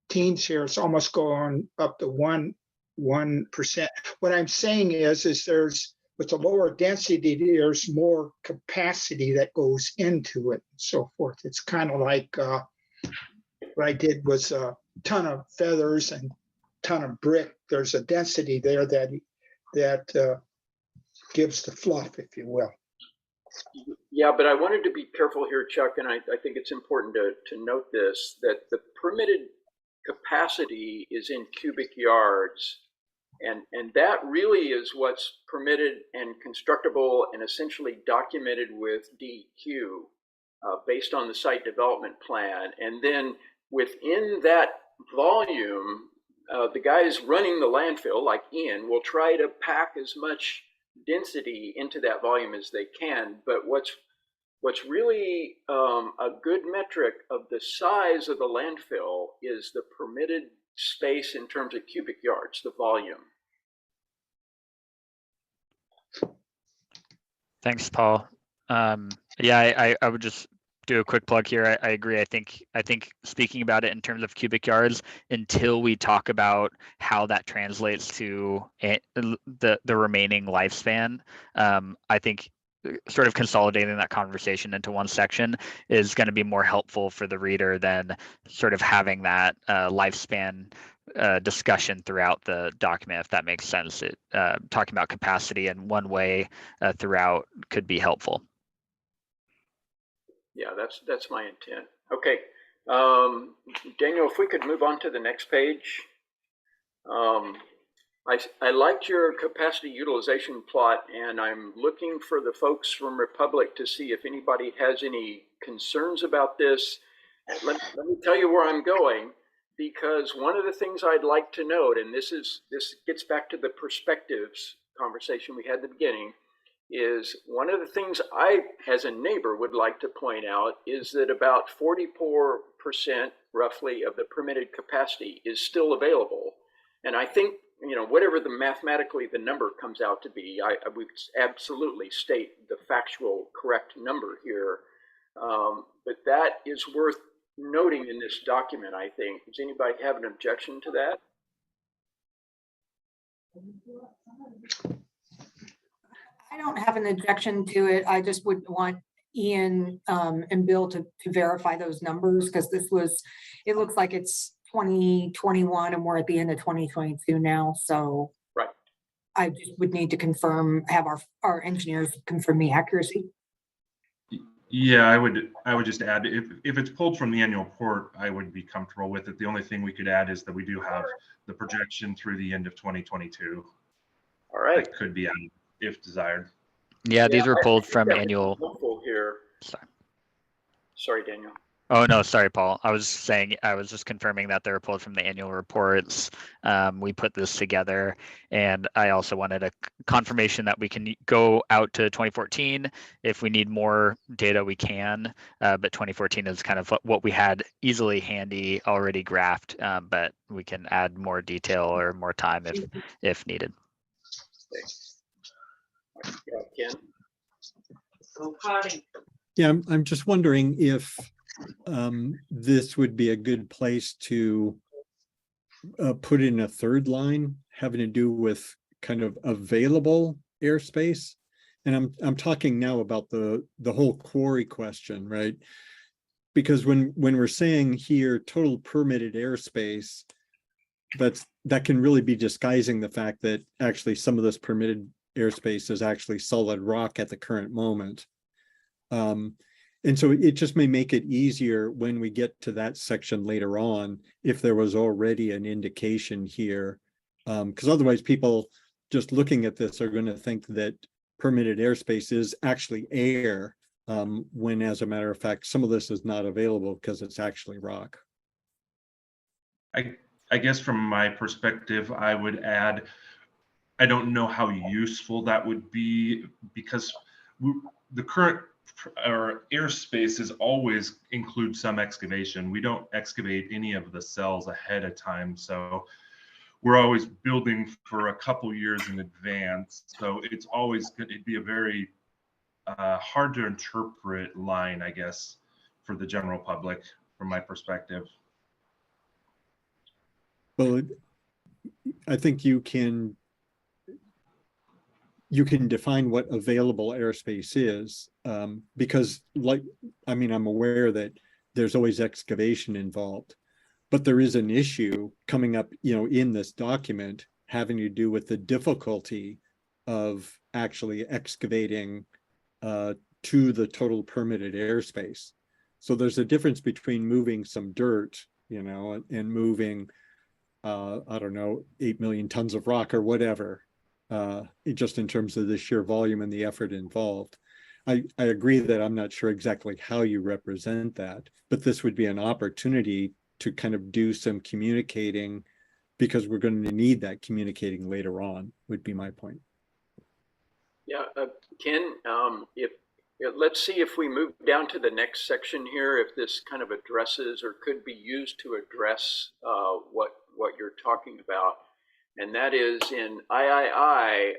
teens here, it's almost going up to 1%. What I'm saying is there's, with the lower density, there's more capacity that goes into it and so forth. It's kind of like what I did was a ton of feathers and ton of brick. There's a density there that gives the fluff, if you will. Yeah, but I wanted to be careful here, Chuck, and I think it's important to note this, that the permitted capacity is in cubic yards, and that really is what's permitted and constructible and essentially documented with DEQ based on the site development plan. And then within that volume, the guys running the landfill, like Ian, will try to pack as much density into that volume as they can. But what's really a good metric of the size of the landfill is the permitted space in terms of cubic yards, the volume. Thanks, Paul. Yeah, I would just do a quick plug here. I agree. I think speaking about it in terms of cubic yards, until we talk about how that translates to the remaining lifespan, I think sort of consolidating that conversation into one section is going to be more helpful for the reader than sort of having that lifespan discussion throughout the document, if that makes sense. Talking about capacity in one way throughout could be helpful. Yeah, that's my intent. Okay, Daniel, if we could move on to the next page. I liked your capacity utilization plot, and I'm looking for the folks from Republic to see if anybody has any concerns about this. Let me tell you where I'm going, because one of the things I'd like to note, and this gets back to the perspectives conversation we had at the beginning, is one of the things I, as a neighbor, would like to point out is that about 44% roughly of the permitted capacity is still available. And I think, you know, whatever the mathematically the number comes out to be, I would absolutely state the factual correct number here. But that is worth noting in this document, I think. Does anybody have an objection to that? I don't have an objection to it. I just would want Ian and Bill to verify those numbers, because it looks like it's 2021 and we're at the end of 2022 now. So right. I just would need to confirm, have our engineers confirm the accuracy. Yeah, I would just add, if it's pulled from the annual report, I would be comfortable with it. The only thing we could add is that we do have the projection through the end of 2022. All right. That could be added if desired. Yeah, these were pulled from annual. Helpful here. Sorry, Daniel. Oh, no, sorry, Paul. I was just confirming that they were pulled from the annual reports. We put this together, and I also wanted a confirmation that we can go out to 2014. If we need more data, we can, but 2014 is kind of what we had easily handy, already graphed, but we can add more detail or more time if needed. Ken? Yeah, I'm just wondering if this would be a good place to put in a third line having to do with kind of available airspace. And I'm talking now about the whole quarry question, right? Because when we're saying here total permitted airspace, that can really be disguising the fact that actually some of this permitted airspace is actually solid rock at the current moment. And so it just may make it easier when we get to that section later on, if there was already an indication here, because otherwise people just looking at this are going to think that permitted airspace is actually air, when as a matter of fact, some of this is not available because it's actually rock. I guess from my perspective, I would add, I don't know how useful that would be, because the current our airspace is always include some excavation. We don't excavate any of the cells ahead of time, so we're always building for a couple years in advance. So it's always going to be a very hard to interpret line, I guess, for the general public, from my perspective. Well, I think you can define what available airspace is, because I'm aware that there's always excavation involved, but there is an issue coming up, in this document having to do with the difficulty of actually excavating to the total permitted airspace. So there's a difference between moving some dirt, and moving, 8 million tons of rock or whatever. Just in terms of the sheer volume and the effort involved. I agree that I'm not sure exactly how you represent that, but this would be an opportunity to kind of do some communicating, because we're going to need that communicating later on, would be my point. Yeah, Ken, let's see if we move down to the next section here, if this kind of addresses or could be used to address what you're talking about. And that is in III,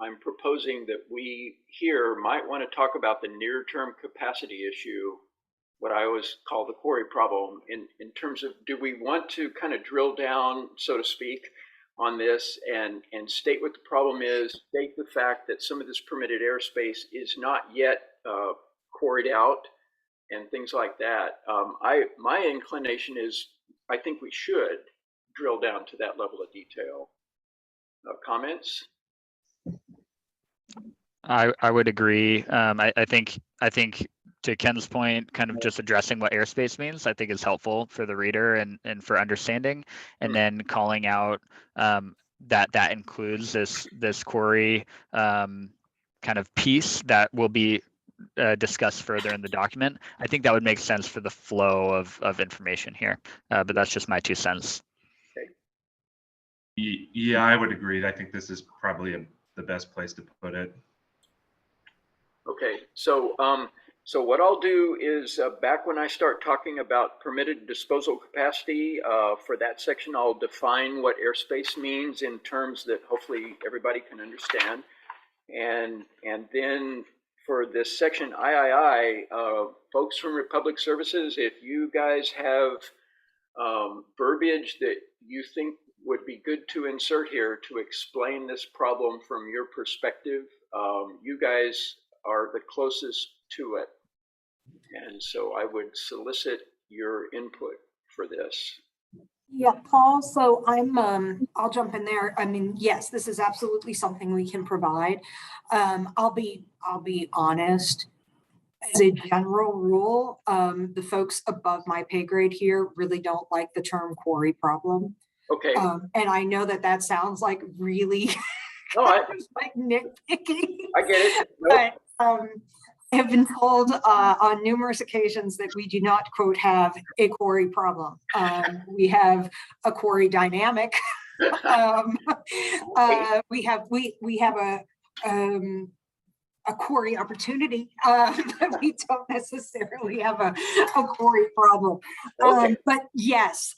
I'm proposing that we here might want to talk about the near-term capacity issue, what I always call the quarry problem, in terms of, do we want to kind of drill down, so to speak, on this and state what the problem is, state the fact that some of this permitted airspace is not yet quarried out and things like that. My inclination is, I think we should drill down to that level of detail. Comments? I would agree. I think to Ken's point, kind of just addressing what airspace means, I think is helpful for the reader and for understanding, and then calling out that includes this quarry kind of piece that will be discussed further in the document. I think that would make sense for the flow of information here, but that's just my 2 cents. Yeah, I would agree. I think this is probably the best place to put it. Okay, so so what I'll do is back when I start talking about permitted disposal capacity for that section, I'll define what airspace means in terms that hopefully everybody can understand. And then for this section III, folks from Republic Services, if you guys have verbiage that you think would be good to insert here to explain this problem from your perspective, you guys are the closest to it. And so I would solicit your input for this. Yeah, Paul, so I'll jump in there. I mean, yes, this is absolutely something we can provide. I'll be honest. As a general rule, the folks above my pay grade here really don't like the term quarry problem. Okay. And I know that sounds like really No, like nitpicking. I get it. But I have been told on numerous occasions that we do not, quote, have a quarry problem. We have a quarry dynamic. We have a quarry opportunity, but we don't necessarily have a quarry problem. Okay. But yes,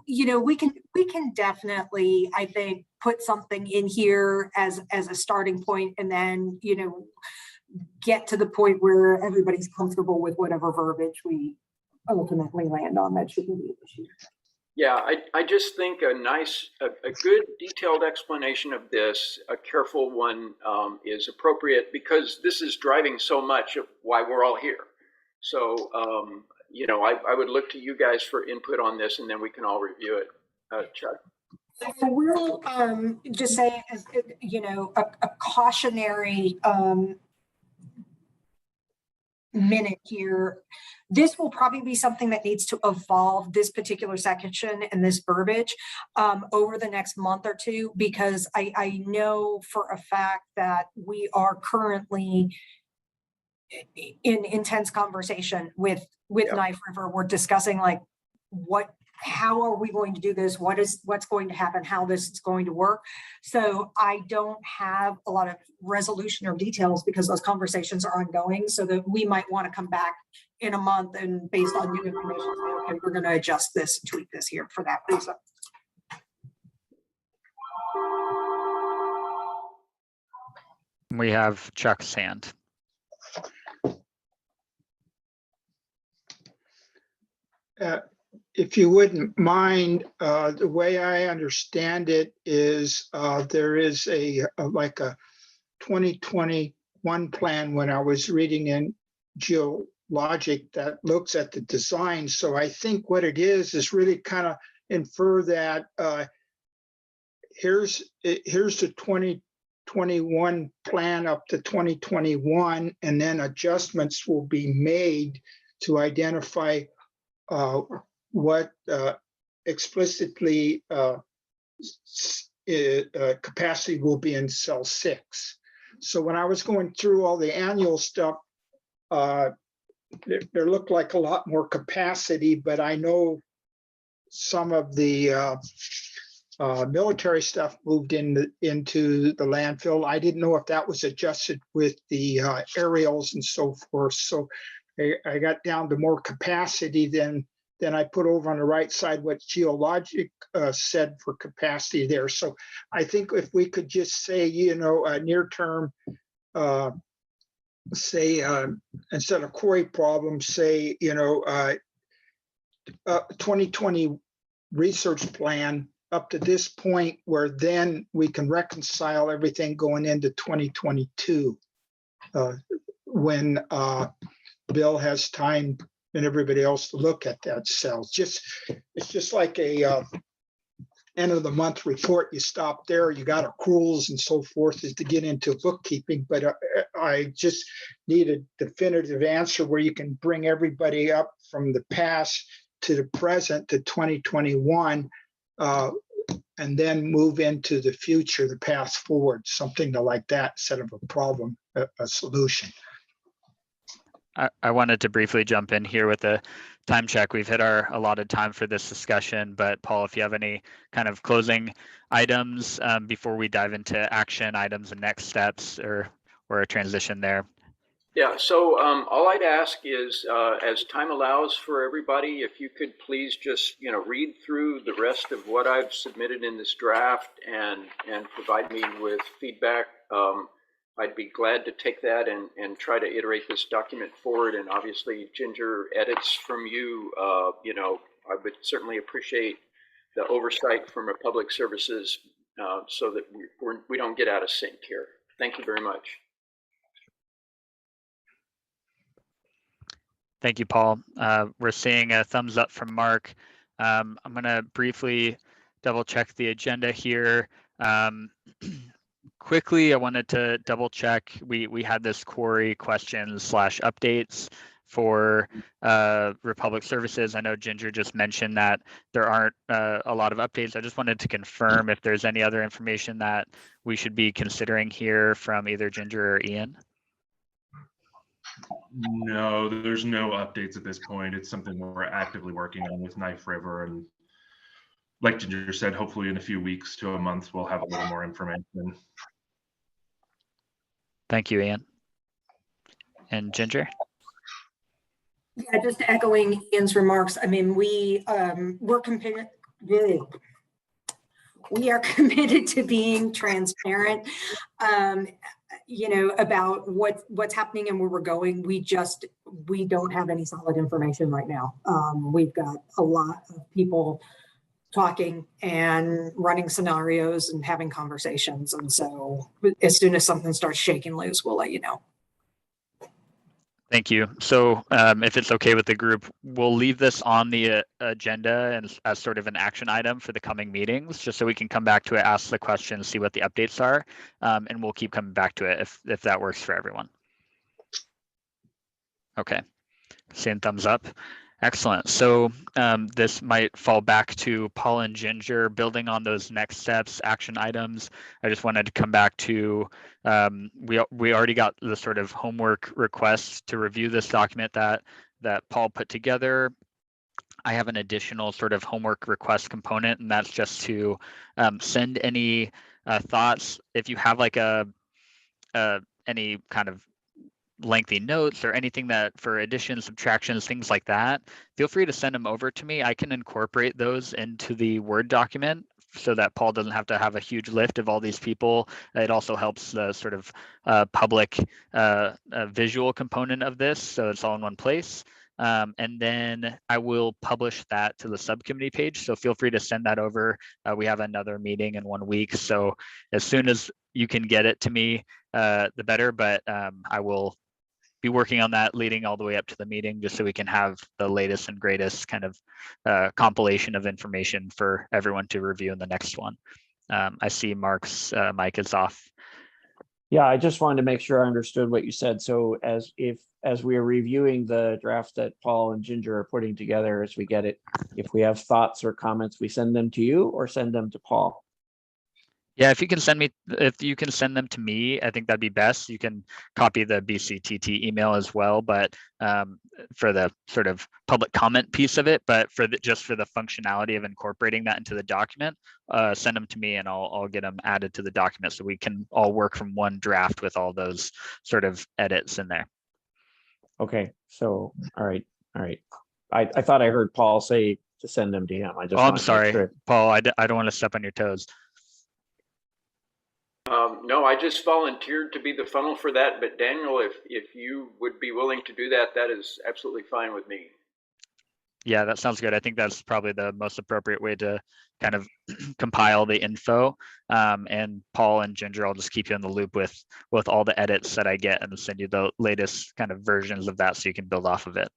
we can definitely, I think, put something in here as a starting point, and then get to the point where everybody's comfortable with whatever verbiage we ultimately land on. That shouldn't be an issue. Yeah, I just think a good detailed explanation of this, a careful one, is appropriate, because this is driving so much of why we're all here. So, I would look to you guys for input on this, and then we can all review it. Chuck. So we'll just say, a cautionary minute here. This will probably be something that needs to evolve, this particular section and this verbiage, over the next month or two, because I know for a fact that we are currently in intense conversation with Knife River. We're discussing how are we going to do this? What's going to happen? How this is going to work? So I don't have a lot of resolution or details, because those conversations are ongoing. So that we might want to come back in a month and, based on new information, say, okay, we're going to adjust this and tweak this here for that reason. We have Chuck's hand. If you wouldn't mind, the way I understand it is there is a 2021 plan when I was reading in geologic that looks at the design. So I think what it is really kind of infer that here's the 2021 plan up to 2021, and then adjustments will be made to identify what explicitly capacity will be in cell 6. So when I was going through all the annual stuff, there looked like a lot more capacity, but I know some of the military stuff moved into the landfill. I didn't know if that was adjusted with the aerials and so forth. So I got down to more capacity than then I put over on the right side what Geologic said for capacity there. So I think if we could just say, near term, say instead of quarry problems, say 2020 research plan up to this point, where then we can reconcile everything going into 2022 when Bill has time and everybody else to look at that cell. It's just like a end of the month report. You stop there, you got accruals and so forth is to get into bookkeeping, but I just need a definitive answer where you can bring everybody up from the past to the present to 2021 and then move into the future, the path forward, something like that instead of a problem, a solution. I wanted to briefly jump in here with a time check. We've hit our allotted time for this discussion, but Paul, if you have any kind of closing items before we dive into action items and next steps or a transition there. Yeah, so all I'd ask is, as time allows for everybody, if you could please just, read through the rest of what I've submitted in this draft and provide me with feedback. I'd be glad to take that and try to iterate this document forward. And obviously, Ginger, edits from you, I would certainly appreciate the oversight from our public services so that we don't get out of sync here. Thank you very much. Thank you, Paul. We're seeing a thumbs up from Mark. I'm going to briefly double check the agenda here. Quickly, I wanted to double check. We had this query questions / updates for Republic Services. I know Ginger just mentioned that there aren't a lot of updates. I just wanted to confirm if there's any other information that we should be considering here from either Ginger or Ian. No, there's no updates at this point. It's something we're actively working on with Knife River, and like Ginger said, hopefully in a few weeks to a month, we'll have a little more information. Thank you, Ian. And Ginger? Yeah, just echoing Ian's remarks. I mean, we're committed. We are committed to being transparent, about what's happening and where we're going. We don't have any solid information right now. We've got a lot of people talking and running scenarios and having conversations. And so as soon as something starts shaking loose, we'll let you know. Thank you. So if it's okay with the group, we'll leave this on the agenda and as sort of an action item for the coming meetings, just so we can come back to it, ask the questions, see what the updates are, and we'll keep coming back to it if that works for everyone. Okay, seeing thumbs up. Excellent. So this might fall back to Paul and Ginger, building on those next steps, action items. I just wanted to come back to, we already got the sort of homework requests to review this document that Paul put together. I have an additional sort of homework request component, and that's just to send any thoughts. If you have like any kind of lengthy notes or anything that for additions, subtractions, things like that, feel free to send them over to me. I can incorporate those into the Word document so that Paul doesn't have to have a huge list of all these people. It also helps the sort of public visual component of this, so it's all in one place. And then I will publish that to the subcommittee page. So feel free to send that over. We have another meeting in 1 week. So as soon as you can get it to me, the better, but I will be working on that leading all the way up to the meeting, just so we can have the latest and greatest kind of compilation of information for everyone to review in the next one. I see Mark's mic is off. Yeah, I just wanted to make sure I understood what you said. So as we are reviewing the draft that Paul and Ginger are putting together, as we get it, if we have thoughts or comments, we send them to you or send them to Paul? Yeah, if you can send them to me, I think that'd be best. You can copy the BCTT email as well, but for the sort of public comment piece of it, but just for the functionality of incorporating that into the document, send them to me and I'll get them added to the document so we can all work from one draft with all those sort of edits in there. Okay, so all right. I thought I heard Paul say to send them to him. I just Oh, I'm wanted to make sorry, sure. Paul. I don't want to step on your toes. No, I just volunteered to be the funnel for that, but Daniel, if you would be willing to do that, that is absolutely fine with me. Yeah, that sounds good. I think that's probably the most appropriate way to kind of compile the info. And Paul and Ginger, I'll just keep you in the loop with all the edits that I get and send you the latest kind of versions of that so you can build off of it.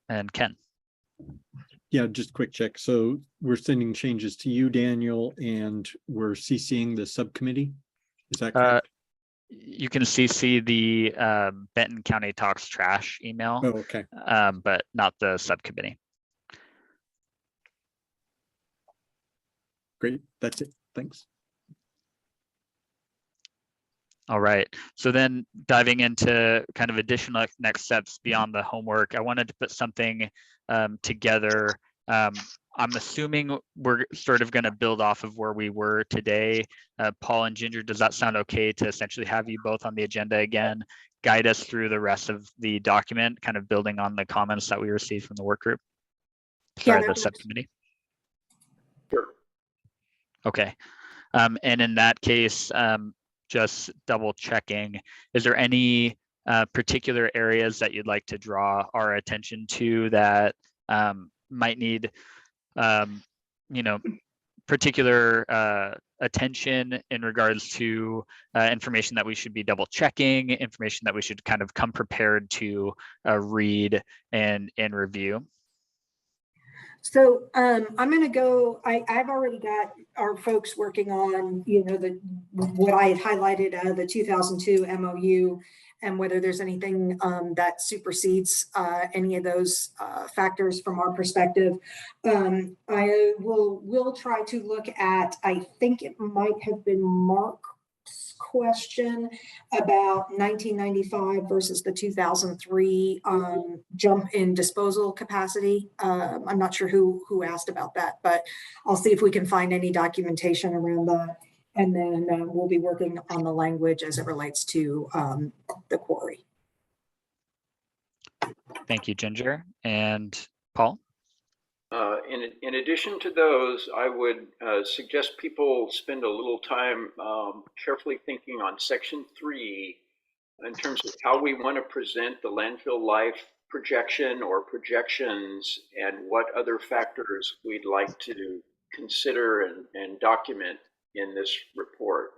And Ken. Yeah, just quick check. So we're sending changes to you, Daniel, and we're CCing the subcommittee. Is that correct? You can CC the Benton County Talks Trash email, Oh, okay. but not the subcommittee. Great. That's it. Thanks. All right. So then diving into kind of additional next steps beyond the homework, I wanted to put something together. I'm assuming we're sort of going to build off of where we were today. Paul and Ginger, does that sound okay to essentially have you both on the agenda again, guide us through the rest of the document, kind of building on the comments that we received from the work group? Sorry, the subcommittee. Sure. Okay. And in that case, just double checking, is there any particular areas that you'd like to draw our attention to that might need particular attention in regards to information that we should be double checking, information that we should kind of come prepared to read and review? So I'm going to go, I've already got our folks working on, what I had highlighted, the 2002 MOU, and whether there's anything that supersedes any of those factors from our perspective. I will try to look at, I think it might have been Mark's question about 1995 versus the 2003 jump in disposal capacity. I'm not sure who asked about that, but I'll see if we can find any documentation around that. And then we'll be working on the language as it relates to the quarry. Thank you, Ginger. And Paul? In addition to those, I would suggest people spend a little time carefully thinking on section 3 in terms of how we want to present the landfill life projection or projections and what other factors we'd like to consider and document in this report.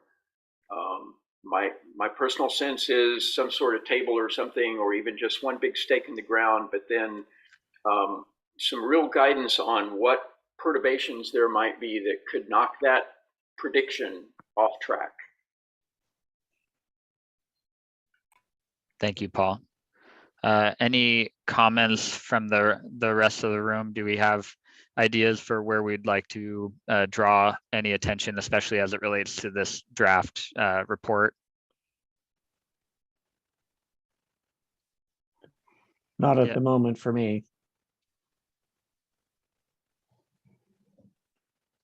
My personal sense is some sort of table or something, or even just one big stake in the ground, but then some real guidance on what perturbations there might be that could knock that prediction off track. Thank you, Paul. Any comments from the rest of the room? Do we have ideas for where we'd like to draw any attention, especially as it relates to this draft report? Not at the moment for me.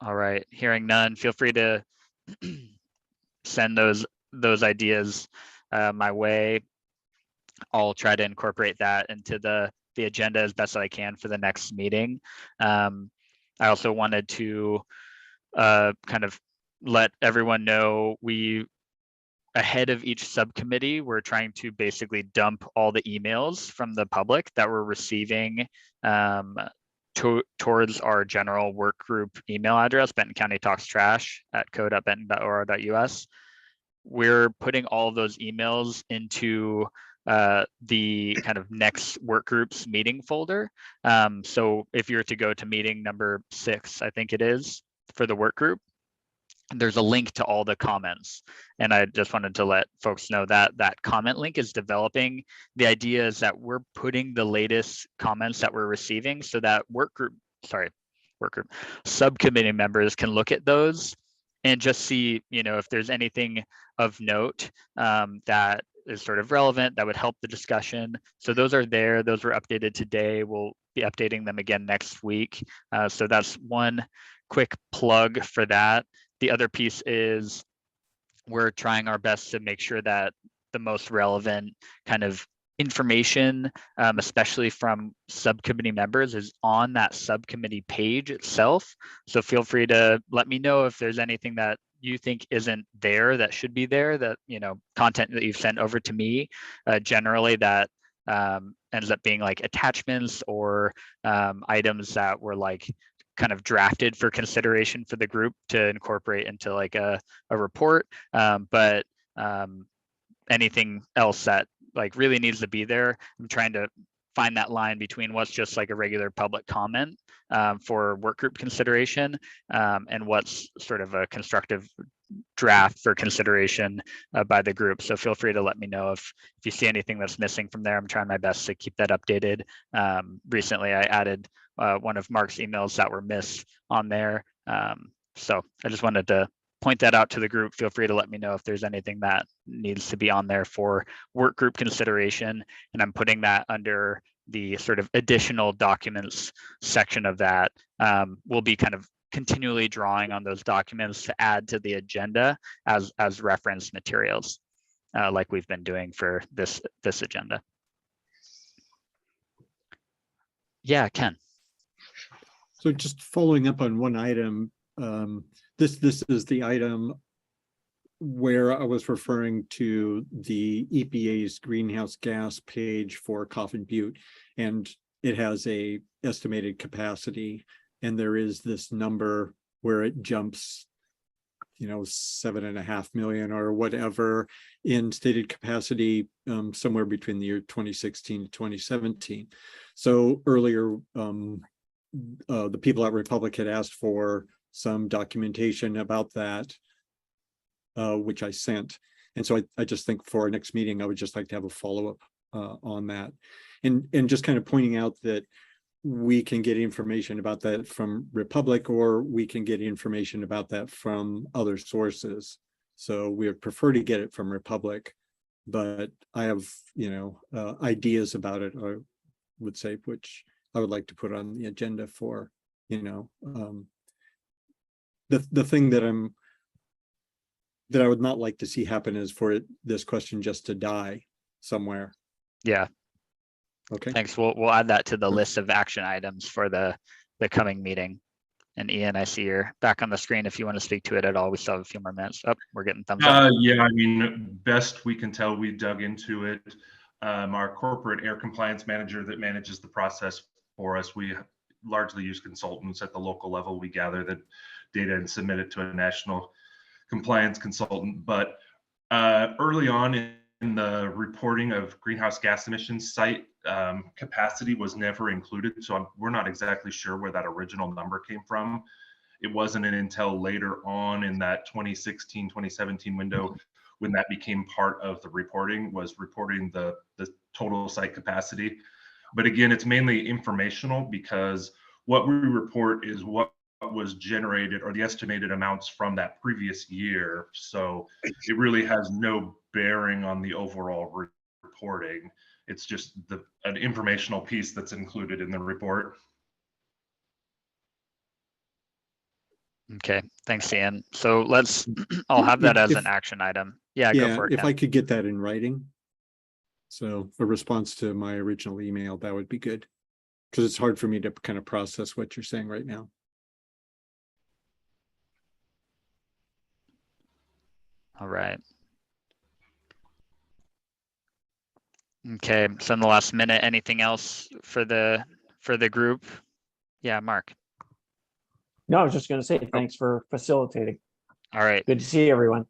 All right, hearing none, feel free to send those ideas my way. I'll try to incorporate that into the agenda as best I can for the next meeting. I also wanted to kind of let everyone know ahead of each subcommittee, we're trying to basically dump all the emails from the public that we're receiving towards our general work group email address, Benton County Talks Trash at code@benton.or.us. We're putting all of those emails into the kind of next work groups meeting folder. So if you're to go to meeting number 6, I think it is, for the work group, there's a link to all the comments. And I just wanted to let folks know that that comment link is developing. The idea is that we're putting the latest comments that we're receiving so that subcommittee members can look at those and just see, if there's anything of note that is sort of relevant that would help the discussion. So those are there. Those were updated today. We'll be updating them again next week. So that's one quick plug for that. The other piece is we're trying our best to make sure that the most relevant kind of information, especially from subcommittee members, is on that subcommittee page itself. So feel free to let me know if there's anything that you think isn't there that should be there, that, you know, content that you've sent over to me, generally that ends up being like attachments or items that were like kind of drafted for consideration for the group to incorporate into like a report. But anything else that like really needs to be there, I'm trying to find that line between what's just like a regular public comment for work group consideration and what's sort of a constructive draft for consideration by the group. So feel free to let me know if you see anything that's missing from there. I'm trying my best to keep that updated. Recently, I added one of Mark's emails that were missed on there. So I just wanted to point that out to the group. Feel free to let me know if there's anything that needs to be on there for work group consideration. And I'm putting that under the sort of additional documents section of that. We'll be kind of continually drawing on those documents to add to the agenda as reference materials, like we've been doing for this agenda. Yeah, Ken. So just following up on one item, this is the item where I was referring to the EPA's greenhouse gas page for Coffin Butte, and it has a estimated capacity, and there is this number where it jumps, you know, 7.5 million or whatever in stated capacity, somewhere between the year 2016 to 2017. So earlier, the people at Republic had asked for some documentation about that, which I sent. And so I just think for our next meeting, I would just like to have a follow-up on that. And just kind of pointing out that we can get information about that from Republic, or we can get information about that from other sources. So we would prefer to get it from Republic, but I have, you know, ideas about it, I would say, which I would like to put on the agenda for, you know, the thing that I would not like to see happen is for this question just to die somewhere. Yeah. Okay. Thanks. We'll add that to the list of action items for the coming meeting. And Ian, I see you're back on the screen if you want to speak to it at all. We still have a few more minutes. Oh, we're getting thumbs up. Yeah, I mean, best we can tell, we dug into it. Our corporate air compliance manager that manages the process for us, we largely use consultants at the local level. We gather the data and submit it to a national compliance consultant. But early on in the reporting of greenhouse gas emissions, site capacity was never included. So we're not exactly sure where that original number came from. It wasn't until later on in that 2016, 2017 window when that became part of the reporting, was reporting the total site capacity. But again, it's mainly informational, because what we report is what was generated or the estimated amounts from that previous year. So it really has no bearing on the overall reporting. It's just an informational piece that's included in the report. Okay, thanks, Ian. So I'll have that as an action item. Yeah, go for it, if Ken. I could get that in writing. So a response to my original email, that would be good. Because it's hard for me to kind of process what you're saying right now. All right. Okay, so in the last minute, anything else for the group? Yeah, Mark. No, I was just going to say thanks for facilitating. All right. Good to see everyone.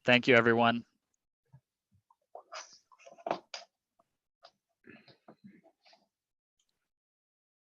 Thank you, everyone.